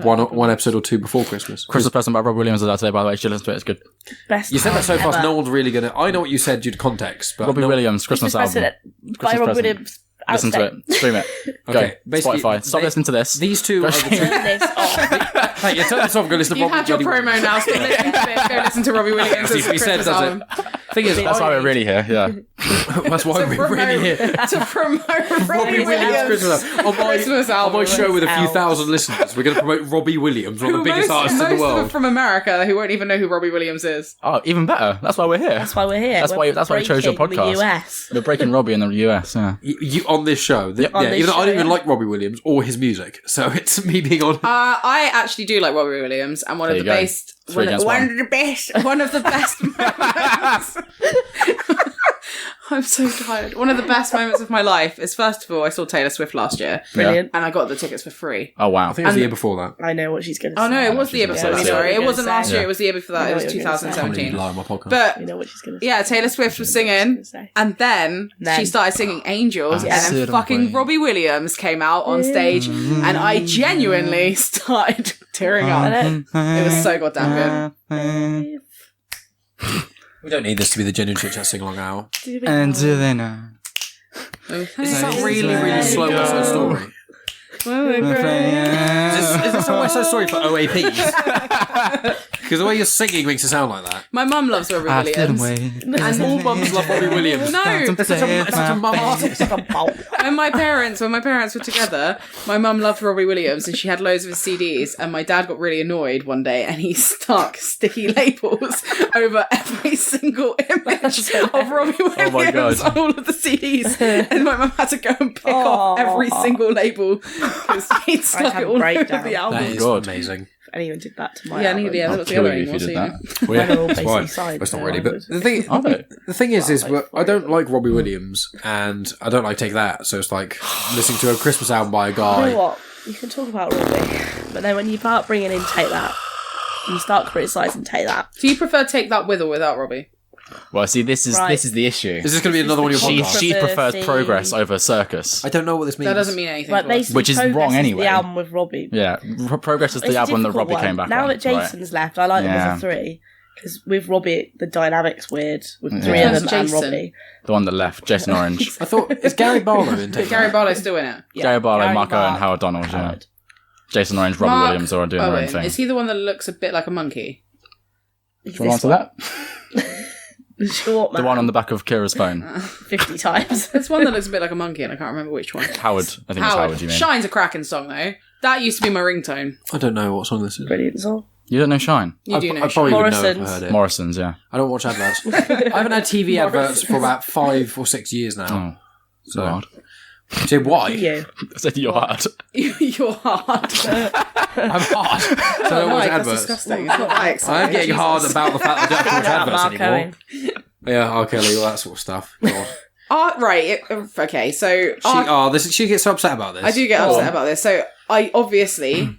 one episode or 2 before Christmas. Christmas present by Rob Williams is out today, by the way. You should listen to it. It's good. Best You said that so time fast, ever. no one's really going to... I know what you said due to context, but... Robbie Williams, Christmas Christmas album. present by Christmas Rob present. Williams. Listen to it. Stream it. Okay, Go. basically, Spotify. Stop listening to this. These two are the two... Turn this off. Hey, you turn this off and go listen to You've Robbie had your Williams. promo now. Stop listening to it. Go listen to Robbie Williams' See, we said Christmas that's album. it. Thing is, That's why we're really here. Yeah. that's why we're really here. To promote Robbie Williams Williams' on Christmas my album. show with a few Out. thousand listeners, we're going to promote Robbie Williams, one of the biggest artists in the Most world. from America who won't even know who Robbie Williams is. Oh, even better. That's why we're here. That's why we're here. That's We're why I chose your breaking the podcast. US. We're breaking Robbie in the US. Yeah. You on this show, on this even though I show, don't even yeah. like Robbie Williams or his music, so it's me being on. I actually do like Robbie Williams, and one There of you the go. best. 3 against 1. One of the best moments. I'm so tired. One of the best moments of my life is, first of all, I saw Taylor Swift last year, Brilliant. and I got the tickets for free. Oh, wow. I think it was the year before that. I know what she's going to say. Oh no, it was the year she's before. gonna say Sorry, that. it wasn't last year. Yeah. It was the year before that. I It know was what you're gonna say. I'm going to 2017. lie on my podcast. But You know what she's going to say. yeah, Taylor Swift was singing, and then she started singing Angels, and then sit fucking away. Robbie Williams came out on stage, and I genuinely started tearing up. It was so goddamn good. We don't need this to be the genuine chit-chat sing-along hour. And do they know? Is this a really, really slow West Side Story? Is this a West Side Story for OAPs? Because the way you're singing makes it sound like that. My mum loves Robbie Williams. And all mums love Robbie Williams. No, It's such a mum artist. when my parents were together, my mum loved Robbie Williams and she had loads of his CDs, and my dad got really annoyed one day and he stuck sticky labels over every single image of Robbie Williams my God. on all of the CDs, and my mum had to go and pick off every single label because he'd stuck had it a all over breakdown. the That album. is God. amazing. If anyone did that to my Yeah, album, neither, yeah, I'll that's the kill other you if anymore, you did so that. They're all It's basically fine. sides. It's not so really, I but would- Are they? the thing is Well, like, I don't like Robbie Williams, and I don't like Take That, so it's like listening to a Christmas album by a You guy. know what? You can talk about Robbie, but then when you start bringing in Take That, and you start criticising Take That, Do you prefer Take That with or without Robbie? Well, see, this is the issue. Is this going to be another one of your She podcasts? she prefers Controversy. progress over circus. I don't know what this means. That doesn't mean anything. but to us. basically Which is Progress wrong anyway. the album with Robbie. Yeah, progress is It's the a album that difficult Robbie came one. back Now on. that Jason's left, I like them Yeah. as a 3. Because with Robbie, the dynamic's weird. With 3 Yeah. of them and Jason. Robbie. The one that left, Jason Orange. I thought, is Gary Barlow in Take Gary That? Barlow's still in it. Yeah, Gary Barlow, Gary Marco, Barlow, and Howard Donald. Yeah. Howard. Jason Orange, Robbie Mark Williams are doing their own Owen, thing. is he the one that looks a bit like a monkey? Is Do you want this to answer that? the short man? The one on the back of Kira's phone. 50 times. There's one that looks a bit like a monkey, and I can't remember which one. Howard. I think it's Howard, you mean. Shine's a cracking song, though. That used to be my ringtone. I don't know what song this is. Brilliant song. You don't know Shine? You do know I probably Shine. would know if I Morrison's. heard it. Morrison's, yeah. I don't watch adverts. I haven't had TV adverts for about 5 or 6 years now. Oh, So, hard. say why? You. I said you're hard. You're hard. I'm hard. So I don't watch That's adverts. disgusting. It's not that I exciting. am getting hard about the fact that I don't watch About adverts Mark anymore. Owen. Yeah, R. Kelly, all that sort of stuff. God. Right. Okay, so... She gets so upset about this. I do get upset about this. So I obviously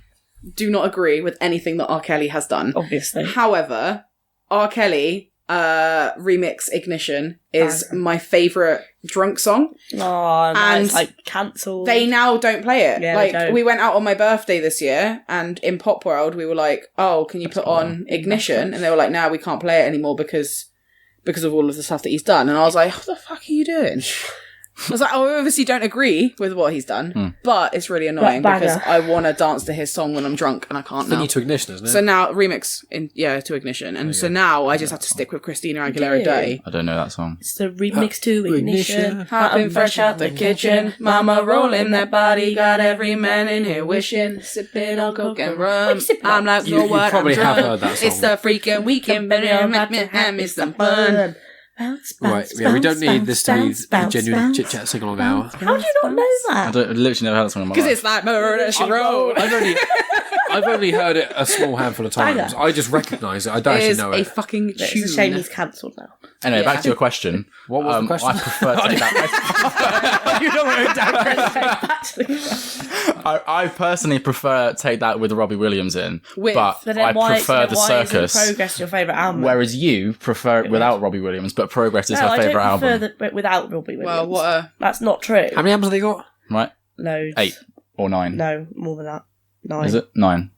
do not agree with anything that R. Kelly has done. Obviously. However, R. Kelly remix Ignition is my favourite drunk song. Oh, no, And it's like cancelled. They now don't play it. Yeah, they like don't. we went out on my birthday this year, and in Pop World we were like, "Oh, can you put on Ignition?" And they were like, "No, we can't play it anymore because of all of the stuff that he's done." And I was like, "What the fuck are you doing?" I was like, "Oh, I obviously don't agree with what he's done, but it's really annoying Banger. because I want to dance to his song when I'm drunk and I can't now." Thingy to Ignition, isn't it? So now remix to Ignition, and so now I just have to stick with Christina Aguilera Dirty. I don't know that song. It's the remix to Ignition. Hopping fresh out the kitchen, mama rolling that body, got every man in here wishing, sipping on coke and rum. I'm like, You what? probably I'm have drunk. heard that song. It's the freaking weekend, baby. Let me have me some fun. Bounce, Right, bounce, yeah, we don't need bounce, this to be bounce, a bounce, genuine bounce, chit-chat sing-along hour. How do you not know I that? don't literally never heard that song in my life. Because it's like Murder, She Wrote. I've only heard it a small handful of times. Banger. I just recognise it. I don't It actually is know a it. fucking It's tune. a shame he's cancelled now. Anyway, back to your question. What was the question? I prefer to take that. You don't want to I personally prefer Take That with Robbie Williams in, With- but But I then why, prefer the circus. Isn't Progress your favourite album? Whereas you prefer it without Robbie Williams, but Progress is no, her I favourite don't prefer album, the without Robbie Williams. Well, what a... That's not true. How many albums have they got? right? Loads. 8 or 9. No, more than that. 9. Is it 9?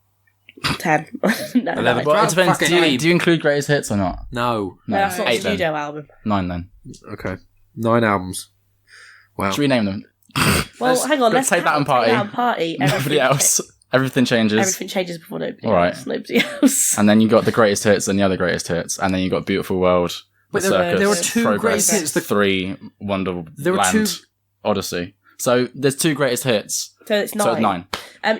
10. No, 11. no, Well, it depends. fucking Do eight. you include greatest hits or not? No. that's not a 8 then. studio album. 9 then. Okay. 9 albums. Wow. Should we name them? Well, hang on. Let's Take That and Take Party. That and Party. Nobody else. Everything changes. Everything changes before nobody All right. else. Nobody else. And then you got the greatest hits and the other greatest hits, and then you got Beautiful World, The Wait, Circus, there were 2 Progress, greatest hits. 3, Wonderland, There were 2. Odyssey. So there's 2 greatest hits. So it's 9. So it's 9.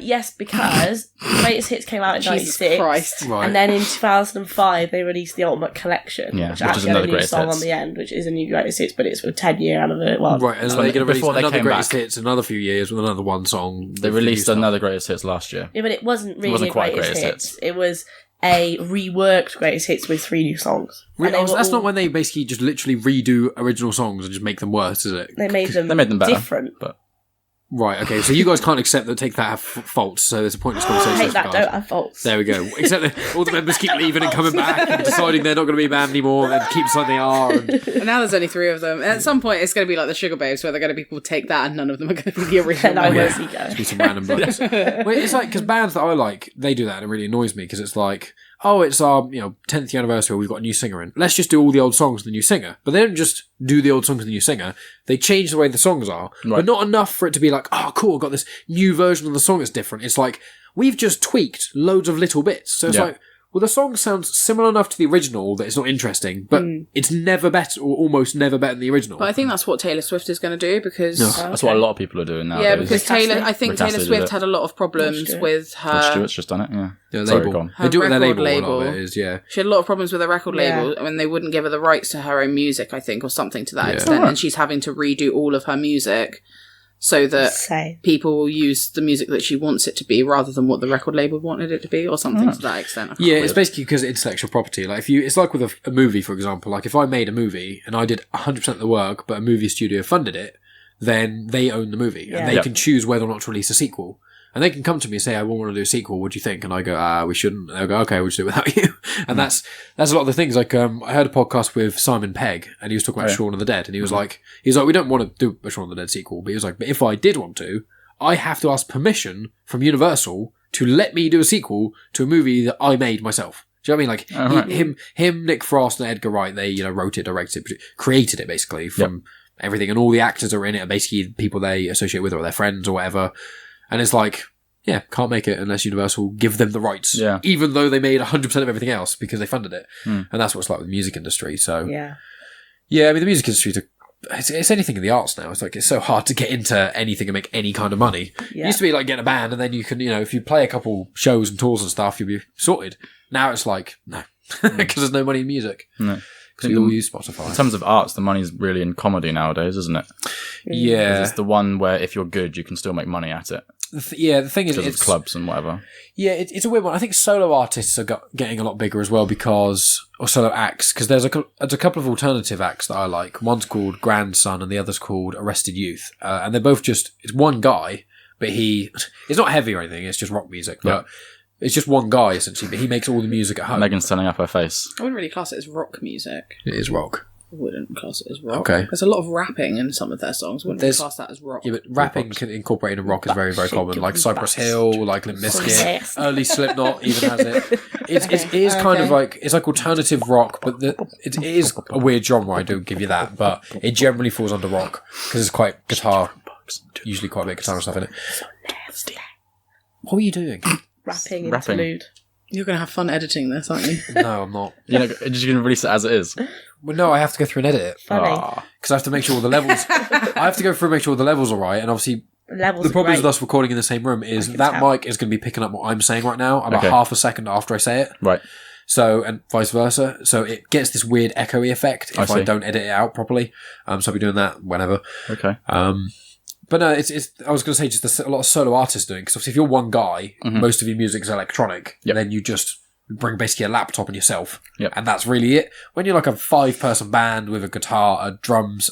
Yes, because Greatest Hits came out in Jesus 96. Christ. Right. And then in 2005, they released the Ultimate Collection, Yeah, which which is actually had a another new greatest song hits. on the end, which is a new Greatest Hits, but it's for 10-year anniversary. Well, Right, and So they're going to release before they another came greatest back- hits in another few years with another one song. They released another greatest hits last year. yeah, but it wasn't really wasn't a quite Greatest Greatest Hits. It was a reworked Greatest Hits with 3 new songs. And they were That's all- not when they basically just literally redo original songs and just make them worse, is it? They made them better. different. But Right, okay, so you guys can't accept that Take That have faults, so there's a pointless conversation. Take with That regards. don't have faults. There we go. Except that all the members keep leaving and coming back and deciding they're not going to be a band anymore and keep deciding they are. And And now there's only 3 of them. At some point, it's going to be like the Sugar Babes, where they're going to be called Take That, and none of them are going to be the original. And I will members. see go. be some random blokes. Well, it's like, because bands that I like, they do that and it really annoys me because it's like, oh, it's our 10th anniversary, we've got a new singer in. Let's just do all the old songs with the new singer. But they don't just do the old songs with the new singer. They change the way the songs are. Right. But not enough for it to be like, oh, cool, I've got this new version of the song that's different. It's like, we've just tweaked loads of little bits. So it's Yeah. like, well, the song sounds similar enough to the original that it's not interesting, but it's never better or almost never better than the original. But I think that's what Taylor Swift is going to do, because... that's what a lot of people are doing nowadays. Yeah, because I think Rick Taylor Astley did Swift it. had a lot of problems Stewart. with Rod her... Stewart's just done it, yeah. the Sorry, label. go on. They do it with their record label, a lot of label. it is, yeah. She had a lot of problems with her record Yeah. label, and they wouldn't give her the rights to her own music, I think, or something to that Yeah. extent. Alright. And she's having to redo all of her music so that Same. people will use the music that she wants it to be rather than what the record label wanted it to be, or something to that extent. I can't Yeah, remember. it's basically because of intellectual property. Like it's like with a movie, for example. Like if I made a movie and I did 100% of the work, but a movie studio funded it, then they own the movie Yeah. and they Yeah. can choose whether or not to release a sequel. And they can come to me and say, I want to do a sequel. What do you think? And I go, we shouldn't. And they'll go, okay, we'll just do it without you. And that's a lot of the things. Like, I heard a podcast with Simon Pegg and he was talking about Shaun of the Dead. And he was like, we don't want to do a Shaun of the Dead sequel. But he was like, but if I did want to, I have to ask permission from Universal to let me do a sequel to a movie that I made myself. Do you know what I mean? Like, him, Nick Frost and Edgar Wright, they, wrote it, directed it, created it basically from everything. And all the actors are in it are basically people they associate with or their friends or whatever. And it's like, yeah, can't make it unless Universal give them the rights. Yeah. Even though they made 100% of everything else because they funded it. And that's what it's like with the music industry. So, Yeah. yeah, I mean, the music industry, it's anything in the arts now. It's like, it's so hard to get into anything and make any kind of money. Yeah. It used to be like getting a band and then you can, if you play a couple shows and tours and stuff, you'll be sorted. Now it's like, no, because there's no money in music. No. Because we all use Spotify. In terms of arts, the money's really in comedy nowadays, isn't it? Yeah. It's the one where if you're good, you can still make money at it. The thing is, Because of it's clubs and whatever. Yeah, it's a weird one. I think solo artists are getting a lot bigger as well or solo acts, because there's a couple of alternative acts that I like. One's called Grandson and the other's called Arrested Youth. And they're both it's one guy, but it's not heavy or anything, it's just rock music. But it's just one guy, essentially, but he makes all the music at home. Megan's turning up her face. I wouldn't really class it as rock music. It is rock. I wouldn't class it as rock. Okay. There's a lot of rapping in some of their songs. I wouldn't really class that as rock. Yeah, but rapping incorporated in rock is very, very common. Like Cypress Hill, like Limp Bizkit, early Slipknot even has it. It is kind of like, it's like alternative rock, but it is a weird genre, I do give you that, but it generally falls under rock, because it's quite guitar, usually quite a bit of guitar and stuff in it. What were you doing? Rapping Rapping. interlude. You're going to have fun editing this, aren't you? No, I'm not. You're just going to release it as it is. Well, no, I have to go through and edit it, Funny. because I have to make sure all the levels, I have to go through and make sure all the levels are right, and obviously Levels the problem are with great. us recording in the same room is can that tell. mic is going to be picking up what I'm saying right now about Okay. half a second after I say it. Right. So, and vice versa. So it gets this weird echoey effect if I don't edit it out properly. So I'll be doing that whenever. Okay. But no, it's. I was going to say just a lot of solo artists doing, because obviously if you're one guy, most of your music's electronic, then you just bring basically a laptop and yourself, and that's really it. When you're like a 5-person band with a guitar, drums,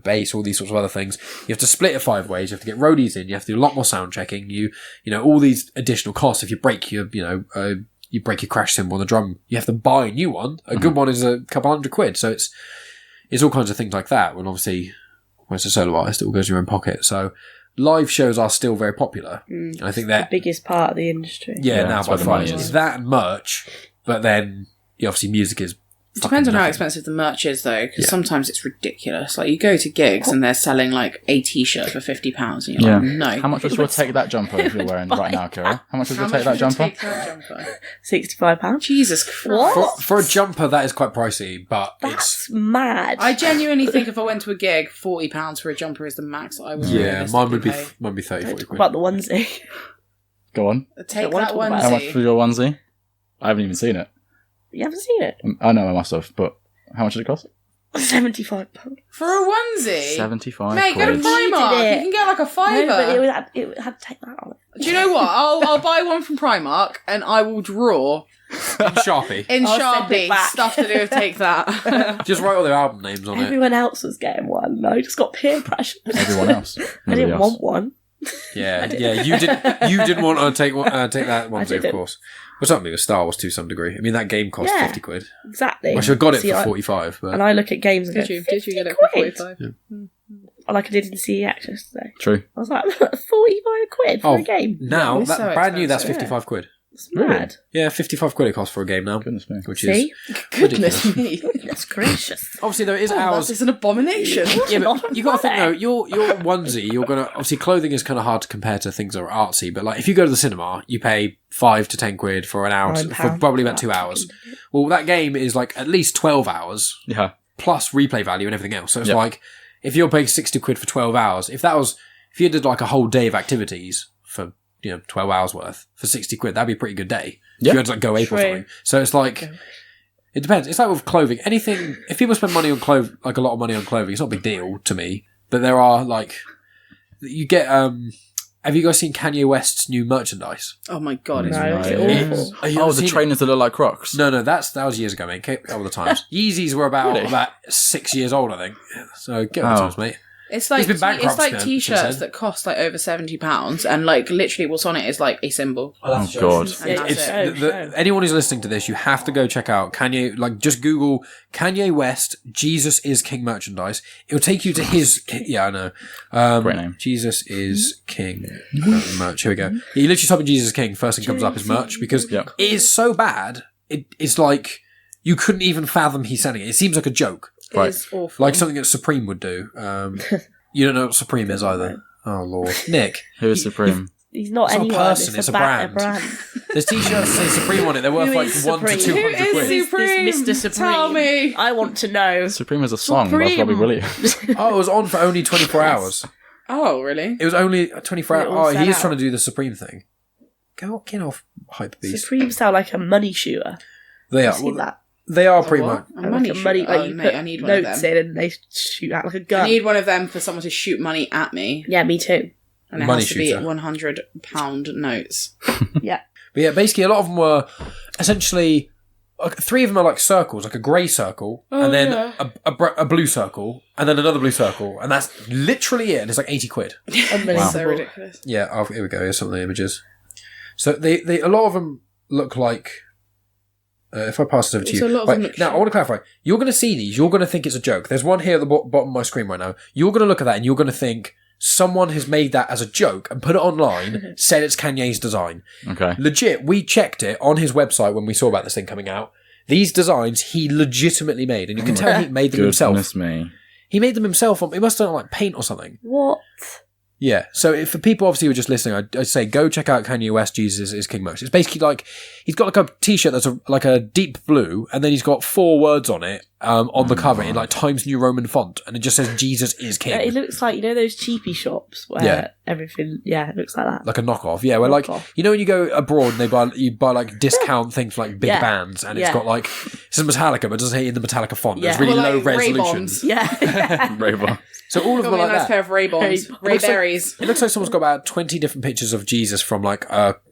bass, all these sorts of other things, you have to split it 5 ways. You have to get roadies in. You have to do a lot more sound checking. You all these additional costs. If you break your, you break your crash cymbal on the drum, you have to buy a new one. A good one is a couple £100. So it's all kinds of things like that. When obviously, when it's a solo artist, it all goes in your own pocket. So live shows are still very popular. I think they're the biggest part of the industry. Yeah, now by far. It's It's that and merch, but then obviously music is. It depends on how expensive the merch is, though, because sometimes it's ridiculous. Like, you go to gigs and they're selling like a t-shirt for £50, and you're like, no. How much would you take that jumper if you're wearing right now, Kira? How much would you take that jumper? £65. Jesus Christ. For a jumper, that is quite pricey, but That's mad. I genuinely think if I went to a gig, £40 for a jumper is the max that I would. mine would be pay. 30, 40 Talk quid. about the onesie. Go on. Take wanna that talk about How much onesie. for your onesie? I haven't even seen it. You haven't seen it? I know I must have, but how much did it cost? £75. For a onesie? 75 Mate, go to quid. Primark. it. You can get like a No, fiver. but it had to take that on. Do you know what? I'll buy one from Primark and I will draw Sharpie. in I'll send it Sharpie back. stuff to do with take that. Just write all their album names on it. Everyone else was getting one. I just got peer pressure. Everyone else. I Nobody didn't else. want one. Yeah. You didn't want to take that onesie, of didn't. course. Well, something with Star Wars to some degree. I mean, that game cost Yeah. 50 quid. Exactly. I should have got it See, for 45, but And I look at games and go, Did you get it 50 for 45? like I did in CEX yesterday. True. I was like, 45 quid for a game. now, It's that so brand new, that's expensive. 55 quid. It's mad. Yeah, 55 quid it costs for a game now. Goodness me. Which See? is Goodness me. Goodness gracious. obviously there is hours. That is an abomination. Yeah, Not but a you got to think money. though, your onesie, you're gonna obviously clothing is kind of hard to compare to things that are artsy. But like if you go to the cinema, you pay 5 to 10 quid for an hour, for £9 probably about 2 hours. Well, that game is like at least 12 hours Yeah. plus replay value and everything else. So it's Yep. like if you're paying 60 quid for 12 hours, if you did like a whole day of activities for 12 hours worth for 60 quid, that'd be a pretty good day. If Yeah. you had to like go ape or True. something. So it's like. It depends. It's like with clothing. Anything, if people spend money on like a lot of money on clothing, it's not a big deal to me. But there are like, you get, have you guys seen Kanye West's new merchandise? Oh my god, it's No, right. it's awful. Have you Oh, ever the seen trainers that look like Crocs. it? No, that was years ago, mate. Get all the times. Yeezys were Really? about 6 years old, I think. So get all the Oh. times, mate. It's like been bankrupt since t-shirts then. that cost like over £70, and like literally what's on it is like a symbol. Oh, God. And that's It's it. anyone who's listening to this, you have to go check out Kanye. Like, just Google Kanye West Jesus is King merchandise. It'll take you to his. Yeah, I know. Great name. Jesus is King merch. Here we go. You literally type in Jesus is King. First thing comes up is merch because Yep. it is so bad. It's like you couldn't even fathom he's selling it. It seems like a joke, Right. It's awful. like something that Supreme would do. You don't know what Supreme is either. Oh Lord, Nick. Who is Supreme? He's not It's not a anyone. person, it's a brand. There's t-shirts that say Supreme on it. They're worth Who like is 1 to Supreme? 200 Who is quid. Supreme? This Mr. Supreme. Tell me. I want to know. Supreme is a song. That's probably brilliant. Oh, it was on for only 24 hours. Oh, really? It was only 24 It hours. all Oh, sell he is out. trying to do the Supreme thing. Get off, hype beast. Supreme sound like a money shooter. They I've are. seen that. They are pretty what? much. A Like money a money, shooter. like Oh, you mate, put I need one of notes them. in and they shoot out like a gun. I need one of them for someone to shoot money at me, Yeah, me too. and it Money has to be shooter. £100 notes. Yeah. But yeah, basically, a lot of them were essentially. Like, 3 of them are like circles, like a grey circle, and then a blue circle, and then another blue circle, and that's literally it. And it's like 80 quid. Unbelievable. So ridiculous. Yeah, here we go. Here's some of the images. So they a lot of them look like. If I pass this over to So you, a lot of them Right, look now shit. I want to clarify. You're going to see these. You're going to think it's a joke. There's one here at the bottom of my screen right now. You're going to look at that and you're going to think someone has made that as a joke and put it online. Said it's Kanye's design. Okay. Legit. We checked it on his website when we saw about this thing coming out. These designs he legitimately made, and you can tell he made them himself. Goodness me. He made them himself. He must have done like paint or something. What? Yeah, so if, for people obviously who are just listening, I'd say go check out Kanye West Jesus is King merch. It's basically like he's got like a t-shirt that's like a deep blue, and then he's got 4 words on it on the cover in like Times New Roman font, and it just says Jesus is king. It looks like, those cheapy shops where everything, it looks like that. Like a knockoff, yeah. Where like, when you go abroad and you buy like discount things for like big bands, and it's got like, it says Metallica, but it doesn't say it in the Metallica font. It's really low resolution. Ray-Bons. So all of them are like nice that. Pair of Ray-Bons. Ray-Berries. It looks like someone's got about 20 different pictures of Jesus from like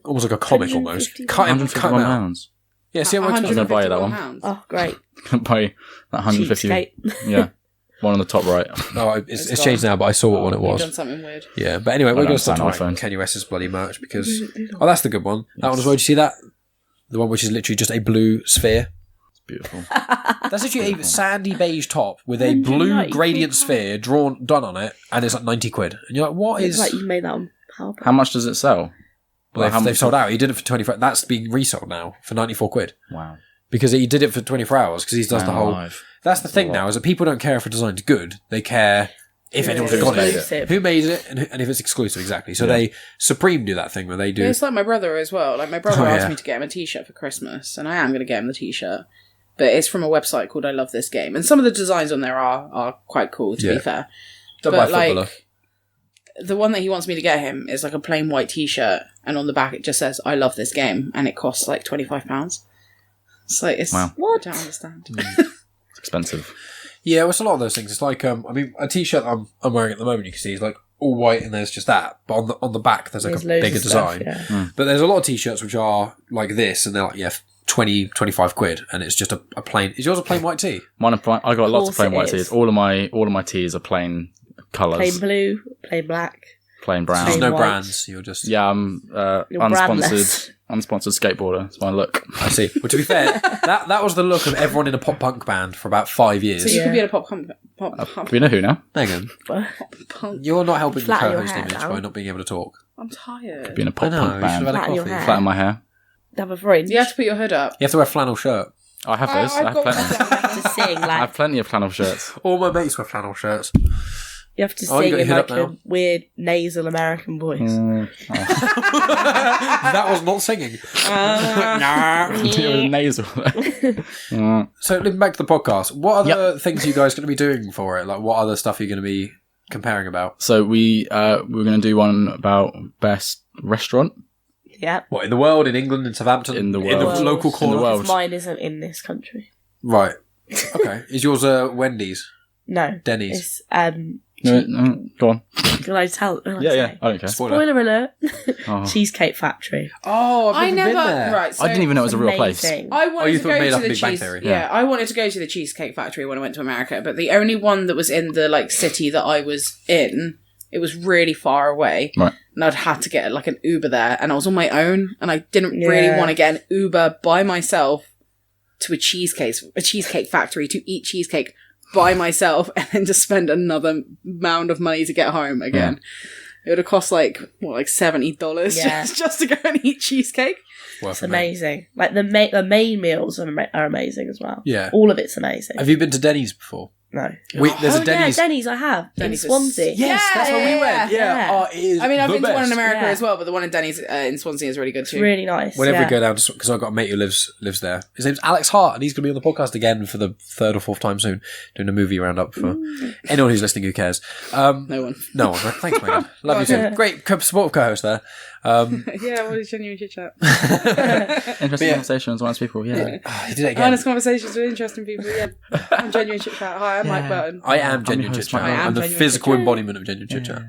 almost like a comic almost. Cut him out. Yeah, see how much I'm going to buy you that one. Oh, great. Buy that 150. Yeah. One on the top right. No, it's changed now, but I saw what one it was. You've done something weird. Yeah, but anyway, we're going to start talking iPhone. about Kanye West's bloody merch because... Oh, that's the good one. That one as well. Did you see that? The one which is literally just a blue sphere. It's beautiful. That's actually a sandy beige top with a blue gradient sphere done on it, and it's like 90 quid. And you're like, what is... It's like you made that on PowerPoint. How much does it sell? Well, they've sold out. He did it for 24... That's being resold now for 94 quid. Wow. Because he did it for 24 hours because he does the whole... Live. That's the thing now, is that people don't care if a design's good. They care if anyone's got it. Who made it and if it's exclusive, exactly. So they Supreme do that thing where they do... It's like my brother as well. Like my brother asked me to get him a t-shirt for Christmas, and I am going to get him the t-shirt. But it's from a website called I Love This Game. And some of the designs on there are quite cool, to be fair. But like, the one that he wants me to get him is like a plain white t-shirt, and on the back it just says I Love This Game, and it costs like £25. It's like, wow. What? I don't understand. It's expensive. Yeah, well, it's a lot of those things. It's like, I mean, a t-shirt I'm wearing at the moment, you can see, is like all white and there's just that. But on the back, there's like a bigger design. But there's a lot of t-shirts which are like this, and they're like, 20, 25 quid, and it's just a plain... Is yours a plain white tee? Mine I got lots of plain white tees. All of my tees are plain colours. Plain blue, plain black. Plain brown. There's no white. brands, you're just... Yeah, I'm unsponsored skateboarder. It's my look. I see. Well, to be fair, that was the look of everyone in a pop punk band for about 5 years. So you could be in a pop We know who now? Megan, punk. you're not helping the Flatten your co-host hair image down. by not being able to talk. I'm tired. Be in a pop punk band. Flatten your hair. Flatten my hair. Have a fringe. You have to put your hood up. You have to wear a flannel shirt. I have those. I have plenty. You have to sing I like have plenty of flannel shirts. All my mates wear flannel shirts. you have to Oh, you sing got in your like hood a up now? weird nasal American voice. That was not singing. Nasal. So, looking back to the podcast, what other things are you guys going to be doing for it? Like, what other stuff are you going to be comparing about? So we're going to do one about best restaurant. Yeah. What, in the world, in England, in Southampton? In the In world. the local In the corner? world. Because mine isn't in this country. Right. Okay. Is yours Wendy's? No. Denny's? It's No, go on. can I tell? Yeah. I don't care. Spoiler. Spoiler alert. Oh. Cheesecake Factory. Oh, I never. Right. So I didn't even know it was a real place. Amazing. I wanted you to thought it go made to up the Big Bang cheese. Theory? Yeah, I wanted to go to the Cheesecake Factory when I went to America, but the only one that was in the like city that I was in, it was really far away, Right. and I'd had to get like an Uber there, and I was on my own, and I didn't really want to get an Uber by myself to a cheesecake factory to eat cheesecake by myself, and then just spend another mound of money to get home again. It would have cost like $70 just to go and eat cheesecake. It's amazing. Like the main meals are amazing as well. Yeah. All of it's amazing. Have you been to Denny's before? No. There's a Denny's. Yeah, Denny's I have. Denny's in Swansea. Yes, that's where we went. Yeah. Oh, it is I mean, I've the been to one in best. America Yeah. as well, but the one in Denny's in Swansea is really good too. It's really nice. Whenever we go down, because I've got a mate who lives there. His name's Alex Hart, and he's going to be on the podcast again for the third or fourth time soon, doing a movie roundup for anyone who's listening. Who cares? No one. No one. Thanks, Megan. Love you too. Great supportive co-host there. Yeah, what a genuine chit-chat. Interesting conversations amongst people. Yeah. He did it again. Honest conversations with interesting people. Yeah, I'm genuine chit-chat. Hi, I'm Mike Burton. I am genuine your host, chit-chat. Mike. I'm the genuine physical chit-chat. embodiment of genuine chit-chat.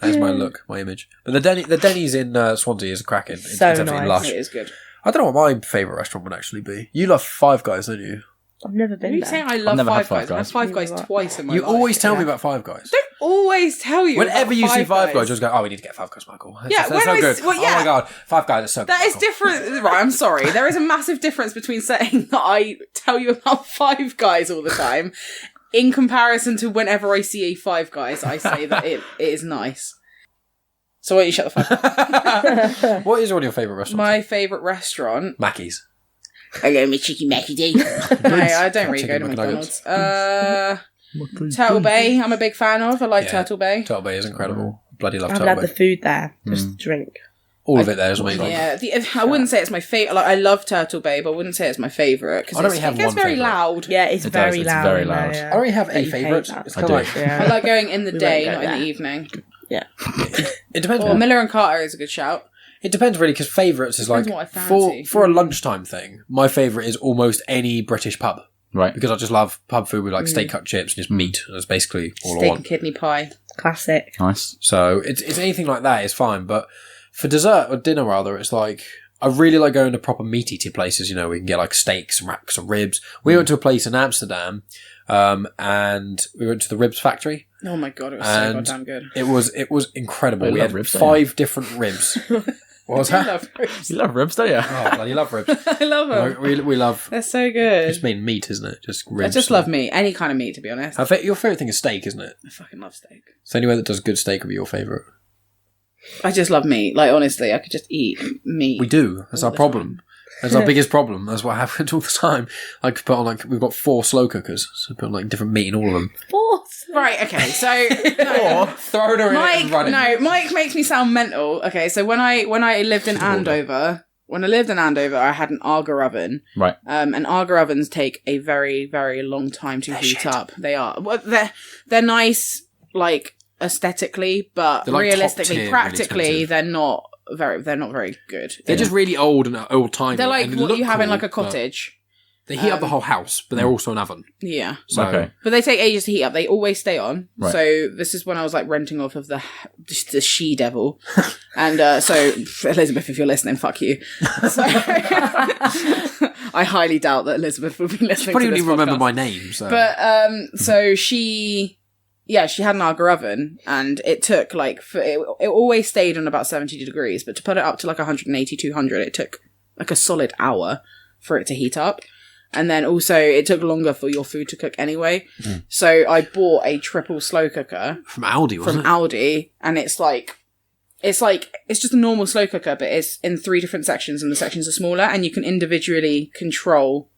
That's my look, my image. But the Denny's in Swansea is cracking. It's So absolutely nice. lush. It is good. I don't know what my favourite restaurant would actually be. You love Five Guys, don't you? I've never Are been you there. saying I love never had Five Guys? Five I've had Five Guys twice in my You life. always tell me about Five Guys. I always tell you. Whenever about you see Five Guys, Guys, you just go, oh, we need to get Five Guys, Michael. Yeah, That's when so I good. well, yeah. Oh my God, Five Guys is so good. That is Michael. different. Right, I'm sorry. There is a massive difference between saying that I tell you about Five Guys all the time, in comparison to whenever I see a Five Guys, I say that it is nice. So why don't you shut the fuck up? What is one of your favourite restaurants? My favourite restaurant. Mackey's. I go with Chicken Mackey. No, I don't really go to Chicken McDonald's. Turtle Bay, I'm a big fan of. I like Yeah. Turtle Bay. Turtle Bay is incredible. Bloody love I haven't Turtle had Bay. the food there, just the drink. all of it there is amazing. Yeah, I wouldn't say it's my favorite. Like, I love Turtle Babe. I wouldn't say it's my favorite because I don't really have it gets one very favourite. loud. Yeah, it's very It's loud. very in there, loud. yeah. I don't really have a You hate favourite. that. It's I kind of do. like I like going in the We day, won't not go in the there. evening. Yeah. it depends. Or Miller and Carter is a good shout. It depends really because favourites is like Depends what I fancy. for a lunchtime thing. My favourite is almost any British pub Right. because I just love pub food with like steak cut chips and just meat. That's basically all I Steak and want. kidney pie. Classic. Nice. So it's anything like that is fine. But for dessert or dinner rather, it's like I really like going to proper meat eating places. You know, we can get like steaks and racks of ribs. We went to a place in Amsterdam, and we went to the Ribs Factory. Oh my god, it was so And goddamn good. It was incredible. I We love had ribs, don't 5 different ribs. What was I that? love ribs. You love ribs, don't you? Oh, bloody love ribs. I love them. We love. They're so good. It's mean meat, isn't it? Just ribs. I just love meat. Any kind of meat, to be honest. Your favourite thing is steak, isn't it? I fucking love steak. So anywhere that does good steak would be your favourite. I just love meat. Like, honestly, I could just eat meat. We do. That's All our the problem. That's our biggest problem. That's what happens all the time. I could put on we've got 4 slow cookers, so put on different meat in all of them. Fourth. Right, okay, so... no. Throw her in and run it. Mike makes me sound mental. Okay, so when I lived in Andover... When I lived in Andover, I had an Arga oven. Right. And Arga ovens take a very, very long time to heat up. They are. Well, they're nice, like, aesthetically, but They're like realistically, top tier, really practically, expensive. they're not very good. They're just really old and old timey. They're like and they what look you have in cool, like a but cottage. They heat up the whole house, but they're also an oven. Yeah. So Okay. But they take ages to heat up. They always stay on. Right. So this is when I was like renting off of the she-devil. And so, Elizabeth, if you're listening, fuck you. So, I highly doubt that Elizabeth will be listening probably to don't this even remember podcast. my name. So. But so she had an Arga oven, and it took like it always stayed on about 70 degrees, but to put it up to like 180, 200, it took like a solid hour for it to heat up. And then also it took longer for your food to cook anyway. So I bought a triple slow cooker from Aldi, wasn't from Aldi, and it's just a normal slow cooker, but it's in 3 different sections, and the sections are smaller, and you can individually control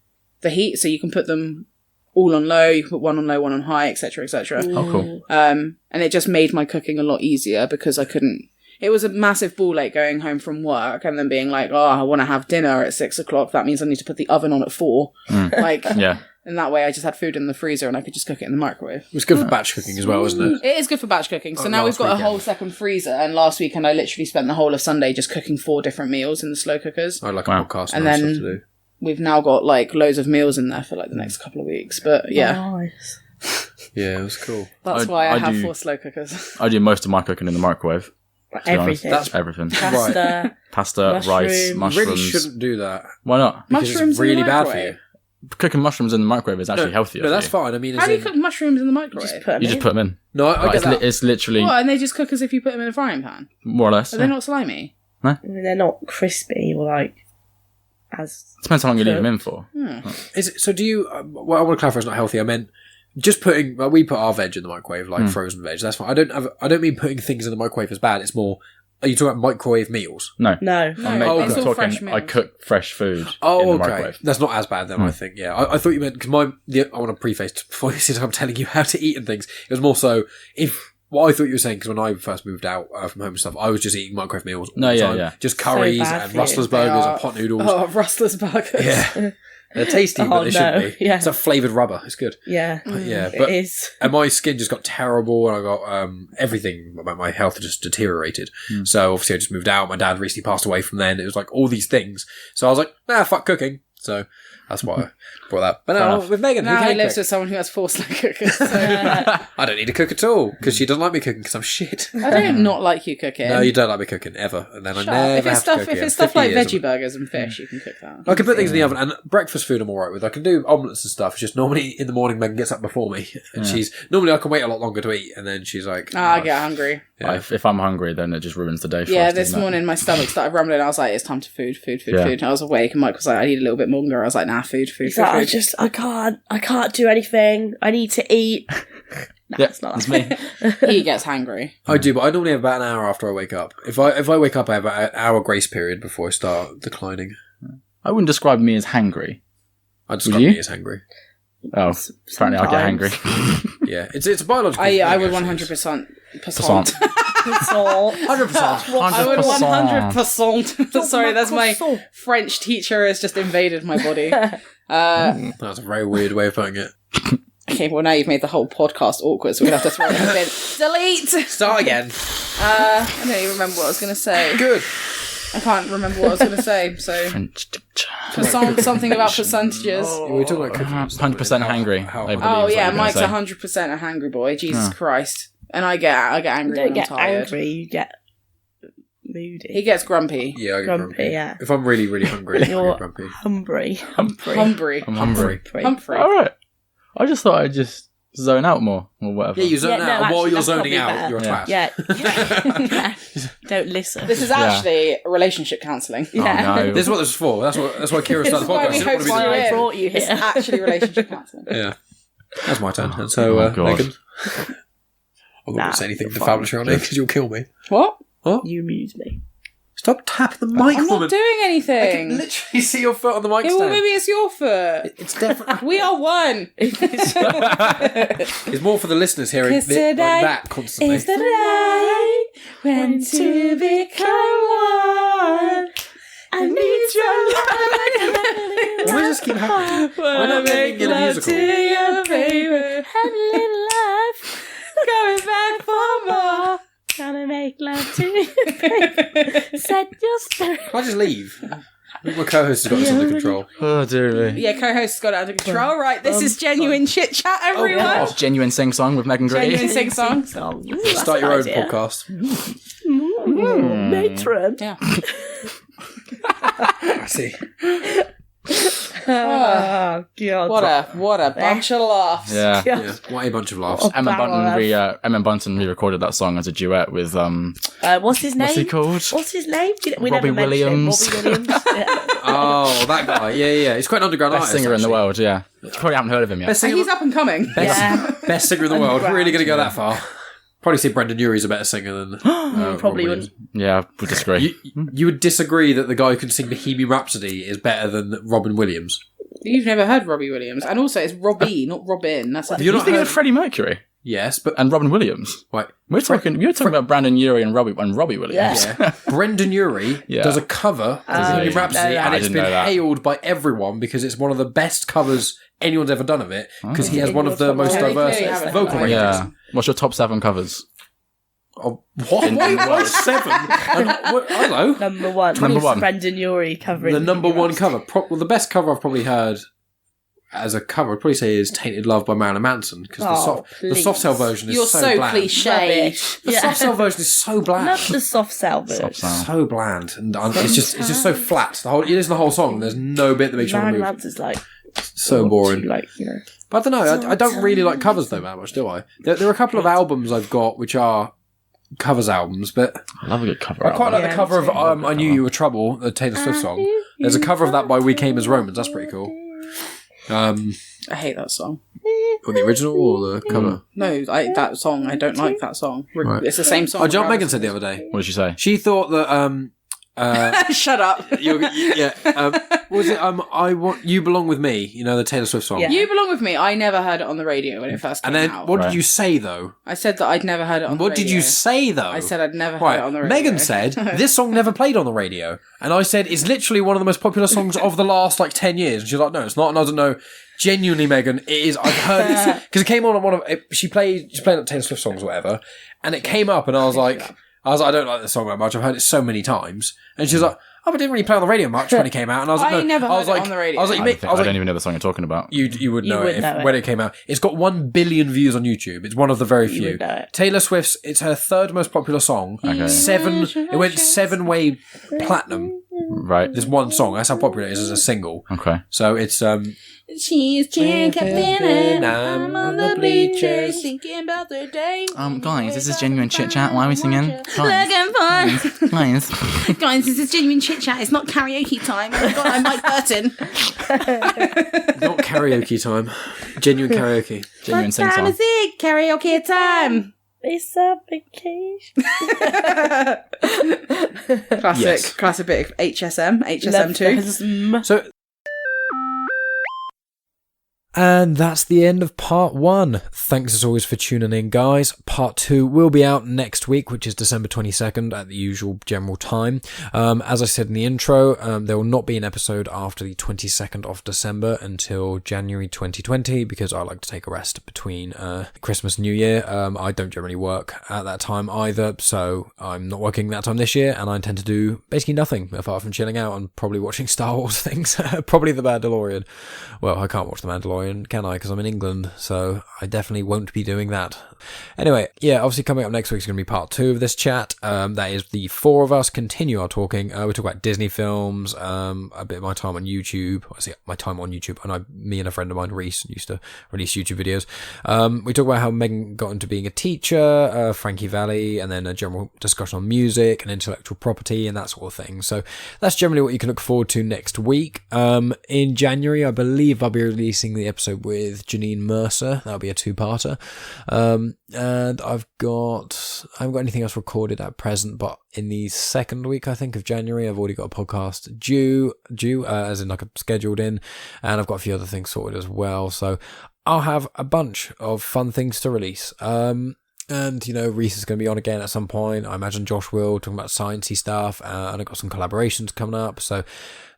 the heat. So you can put them all on low, you can put one on low, one on high, etc., etc. Oh, cool. And it just made my cooking a lot easier because I couldn't. It was a massive ball ache going home from work and then being like, oh, I want to have dinner at 6 o'clock. That means I need to put the oven on at 4. Like, Yeah. and that way I just had food in the freezer and I could just cook it in the microwave. It was good for batch cooking as well, wasn't it? It is good for batch cooking. So now we've last got weekend. a whole second freezer. And last weekend I literally spent the whole of Sunday just cooking 4 different meals in the slow cookers. I had like a Wow. podcast And and then- stuff to do. We've now got like loads of meals in there for like the next couple of weeks. But yeah, Nice. Yeah, it was cool. that's I- why I I have do- 4 slow cookers. I do most of my cooking in the microwave. to be honest. Everything. That's- Everything. Pasta. Pasta, rice, Mushrooms. You mushrooms. really shouldn't do that. Why not? Because Mushrooms it's really in the bad for microwave? you. Cooking mushrooms in the microwave is actually healthier. No, for that's you. fine. I mean, How do you cook mushrooms in the microwave? Just put 'em You just in. put them in. No, I Like, get that. it's literally What, and they just cook as if you put them in a frying pan? more or less. Are they not slimy? I mean, they're not crispy or like as. Depends how long you leave them in for. Is it, so do you... well, I want to clarify it's not healthy. I meant just putting... Well, we put our veg in the microwave, like frozen veg. That's fine. I don't mean putting things in the microwave as bad. It's more... Are you talking about microwave meals? No. No. No, I'm Oh, it's okay. all fresh talking. meals. I cook fresh food in Oh, the okay. microwave. That's not as bad then, I think. Yeah, I thought you meant... Because I want to preface before you said I'm telling you how to eat and things. It was more so... What I thought you were saying, because when I first moved out from home and stuff, I was just eating microwave meals all the time. yeah. Just curries bad and for you. Rustler's burgers They and pot noodles. Oh, Rustler's burgers. Yeah. They're tasty, Oh, but they shouldn't no. be. Yeah. It's a flavoured rubber. It's good. Yeah. Yeah, It but is. and my skin just got terrible, and I got everything about my health just deteriorated. So obviously, I just moved out. My dad recently passed away from then. It was like all these things. So I was like, nah, fuck cooking. So that's why I brought that. But now enough. with Megan, who Now he can lives cook. with someone who has 4 slow cookers. So I don't need to cook at all because she doesn't like me cooking because I'm shit. I don't not like you cooking. No, you don't like me cooking ever, and then Shut I up. never If it's have stuff, to cook if again. it's stuff 50 like years veggie of- burgers and fish, you can cook that. I can put things in the oven, and breakfast food I'm alright with. I can do omelettes and stuff. It's just normally in the morning Megan gets up before me, and she's normally I can wait a lot longer to eat, and then she's like, I get hungry. Yeah. If I'm hungry, then it just ruins the day for Yeah, us. this doesn't it? morning my stomach started rumbling. I was like, it's time to food. Yeah. And I was awake, and Mike was like, I need a little bit longer. I was like, nah, food. He's like, I can't do anything. I need to eat. No, Yeah, it's not that's that. me. He gets hangry. I do, but I normally have about an hour after I wake up. If I wake up, I have about an hour grace period before I start declining. I wouldn't describe me as hangry. I just Would got you? me as hangry. Oh, apparently I get Sometimes. hangry. Yeah, it's a biological. I thing, would actually. 100%. Percent. 100%. I would 100%. 100%. Sorry, that's my French teacher has just invaded my body. That's a very weird way of putting it. Okay, well now you've made the whole podcast awkward, so we're going to have to throw it in the bin. Delete! Start again. I don't even remember what I was going to say. Good. I can't remember what I was going to say, so... something about percentages. Yeah, we talking about cookies. 100% hangry. I believe Oh is what yeah, you're gonna Mike's say. 100% a hangry boy. Jesus Christ. And I get angry You don't when get I'm tired. angry, you get moody. He gets grumpy. Yeah, I get Grumpy, grumpy. yeah. If I'm really, really hungry, I You're get grumpy. Humphrey. Humphrey. I'm hungry. Humphrey. All right. I just thought I'd just zone out more or whatever. Yeah, you zone Yeah, no, out. actually, While you're that's zoning probably out, better. you're a Yeah. twat. Yeah. Don't listen. This is actually relationship counselling. Yeah. Oh, no. This is what this is for. That's why Kira started the This is why podcast. we She didn't hope want to be you I in. brought you It's here. actually relationship counselling. Yeah. That's my turn. And so, Oh, God. Megan. I'm not going to say anything defamatory on it because you'll kill me. What? You amuse me. Stop tapping the mic, I'm woman. not doing I can anything. literally see your foot on the mic Yeah, stand. well, maybe it's your foot. It's definitely... We are one. It's more for the listeners hearing Kiss like today. that constantly. It's the day when to become one. I need your love. Why does this keep happening? Why not living in a musical? you, baby. Have a little love. Going back for more. Gonna make love to you. Set your spirit. Can I just leave? I think my co-host has got this under control. Oh, dear me. Yeah, co-host's got it under control. Right, this is genuine chit-chat, everyone. God. Genuine sing-song with Megan Grady. Genuine sing-song. Start your own podcast. Matron. Yeah. I see. Oh, God. What a bunch of laughs. Yeah. Yeah, what a bunch of laughs. Emma Barrel Bunton re-recorded that song as a duet with What's his name? what's he called? What's his name? We Robbie never mentioned him. Williams. Robbie Williams. Yeah. Oh, that guy. Yeah. He's quite an underground Best artist. singer in the actually. world. Yeah, you probably haven't heard of him yet. Best And singer, he's up and coming. Yeah. best singer in the world. Really going to go that far. Probably say Brendan Urie's a better singer than. Probably Rob wouldn't. Yeah, I would disagree. You would disagree that the guy who can sing Bohemian Rhapsody is better than Robin Williams? You've never heard Robbie Williams. And also, it's Robbie, not Robin. That's You're You're not thinking heard... of Freddie Mercury Yes, but and Robin Williams. wait. You're talking about Brandon Urie and Robbie Williams. Yeah. Brendan Urie Yeah. does a cover of Bohemian Rhapsody, no, and I it's didn't been know that. hailed by everyone because it's one of the best covers anyone's ever done of it. Because he has one of the Yeah, most they diverse clearly haven't vocal heard ranges. Yeah. What's your top 7 covers? Oh, what? Why 7? I don't know. Number one. Number one. Brendan Urie covering. The number one cover. Well, the best cover I've probably heard as a cover, I'd probably say is Tainted Love by Marilyn Manson. Because the soft cell version is You're so bland. cliche. The soft cell version is so bland. Love the soft salvage. So bland. And it's just so flat. You listen to the whole song and there's no bit that makes you want to Man move. Lans's like So boring. like, you know. But I don't know. I don't really like covers though that much, do I? There are a couple of albums I've got which are covers albums, but I love a good cover. I quite like Yeah, the cover of me too. I Knew You Were Trouble, the Taylor Swift song. There's a cover of that by We Came as Romans. That's pretty cool. I hate that song. Or the original or the cover? No, that song. I don't like that song. Right. It's the same song. Oh, John regardless. Megan said the other day. What did she say? She thought that Shut up. what was it? I Want You Belong With Me. You know the Taylor Swift song. Yeah. You Belong With Me. I never heard it on the radio when it first came And then out. what did Right. you say though? I said that I'd never heard it on the What radio. did you say though? I said I'd never heard Right, it on the radio. Megan said this song never played on the radio, and I said it's literally one of the most popular songs of the last 10 years. And she's like, no, it's not. And I don't know. Genuinely, Megan, it is. I've heard it because it came on one of she played Taylor Swift songs or whatever, and it came up, and I was like, I don't like this song that much. I've heard it so many times, and she's like, oh, but it didn't really play on the radio much when it came out. And I was like, I no. never I was heard it like, on the radio. I was like, I don't even know the song you're talking about. You would know would it know it. when it came out. It's got 1 billion views on YouTube. It's one of the very few. would know it. Taylor Swift's. It's her third most popular song. Okay. It went 7-way platinum. Right. This one song. That's how popular it is as a single. Okay. So it's She's drinking and I'm on the bleachers thinking about the day. Guys, this is genuine chit chat. Why are we singing? Looking for Guys. guys, this is genuine chit chat. It's not karaoke time. Oh my god, I'm Mike Burton. not karaoke time. Genuine karaoke. Genuine sing Time song. is it? Karaoke time. It's a vacation. Classic, Yes. classic bit of HSM 2. So. And that's the end of part 1. Thanks as always for tuning in, guys. Part 2 will be out next week, which is December 22nd at the usual general time. As I said in the intro, there will not be an episode after the 22nd of December until January 2020, because I like to take a rest between Christmas and New Year. I don't generally work at that time either, so I'm not working that time this year, and I intend to do basically nothing apart from chilling out and probably watching Star Wars things. Probably The Mandalorian. Well, I can't watch The Mandalorian, can I? Because I'm in England, so I definitely won't be doing that. Anyway, yeah, obviously coming up next week is going to be part 2 of this chat. That is the 4 of us continue our talking. We talk about Disney films, a bit of my time on YouTube. I say my time on YouTube, and me and a friend of mine, Reese, used to release YouTube videos. We talk about how Megan got into being a teacher, Frankie Valli, and then a general discussion on music and intellectual property and that sort of thing. So that's generally what you can look forward to next week. In January, I believe I'll be releasing the episode with Janine Mercer. That'll be a 2-parter. And I haven't got anything else recorded at present, but in the second week, I think, of January, I've already got a podcast due, as in like scheduled in, and I've got a few other things sorted as well. So I'll have a bunch of fun things to release. And, Reese is going to be on again at some point. I imagine Josh will, talking about sciencey stuff, and I've got some collaborations coming up. So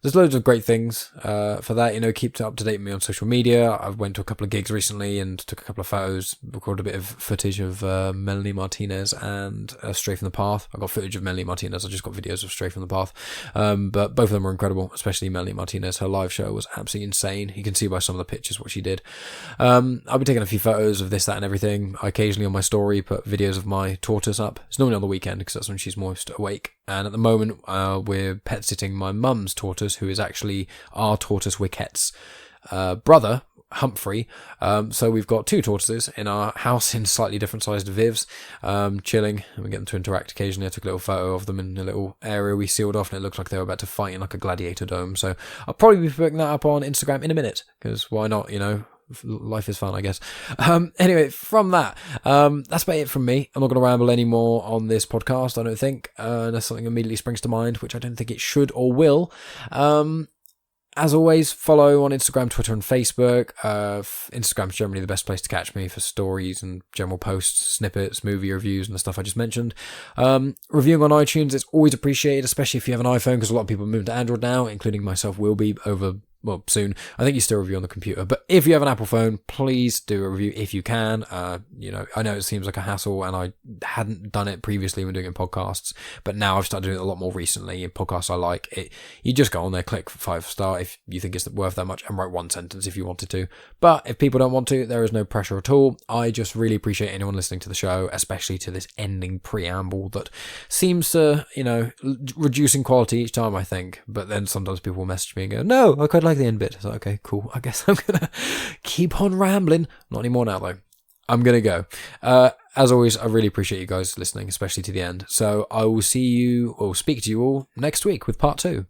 there's loads of great things for that. Keep up to date with me on social media. I went to a couple of gigs recently and took a couple of photos, recorded a bit of footage of Melanie Martinez and Stray from the Path. I got footage of Melanie Martinez. I just got videos of Stray from the Path. But both of them were incredible, especially Melanie Martinez. Her live show was absolutely insane. You can see by some of the pictures what she did. I'll be taking a few photos of this, that, and everything. I occasionally on my story put videos of my tortoise up. It's normally on the weekend because that's when she's most awake. And at the moment, we're pet sitting my mum's tortoise, who is actually our tortoise Wicket's brother, Humphrey. So we've got 2 tortoises in our house in slightly different sized vivs, chilling, and we get them to interact occasionally. I took a little photo of them in a little area we sealed off, and it looked like they were about to fight in like a gladiator dome. So I'll probably be putting that up on Instagram in a minute, because why not, life is fun, I guess. Anyway, from that, that's about it from me. I'm not going to ramble anymore on this podcast, I don't think, unless something immediately springs to mind, which I don't think it should or will. As always, follow on Instagram, Twitter, and Facebook. Instagram's generally the best place to catch me for stories and general posts, snippets, movie reviews, and the stuff I just mentioned. Reviewing on iTunes is always appreciated, especially if you have an iPhone, because a lot of people move to Android now, including myself, will be soon. I think you still review on the computer, but if you have an Apple phone, please do a review if you can. I know it seems like a hassle, and I hadn't done it previously when doing it in podcasts, but now I've started doing it a lot more recently in podcasts I like. You just go on there, click 5-star if you think it's worth that much, and write 1 sentence if you wanted to. But if people don't want to, there is no pressure at all. I just really appreciate anyone listening to the show, especially to this ending preamble that seems to, reduce in quality each time, I think. But then sometimes people will message me and go, no, I quite like the end bit. So, okay, cool. I guess I'm going to keep on rambling. Not anymore now, though. I'm going to go. As always, I really appreciate you guys listening, especially to the end. So I will speak to you all next week with part 2.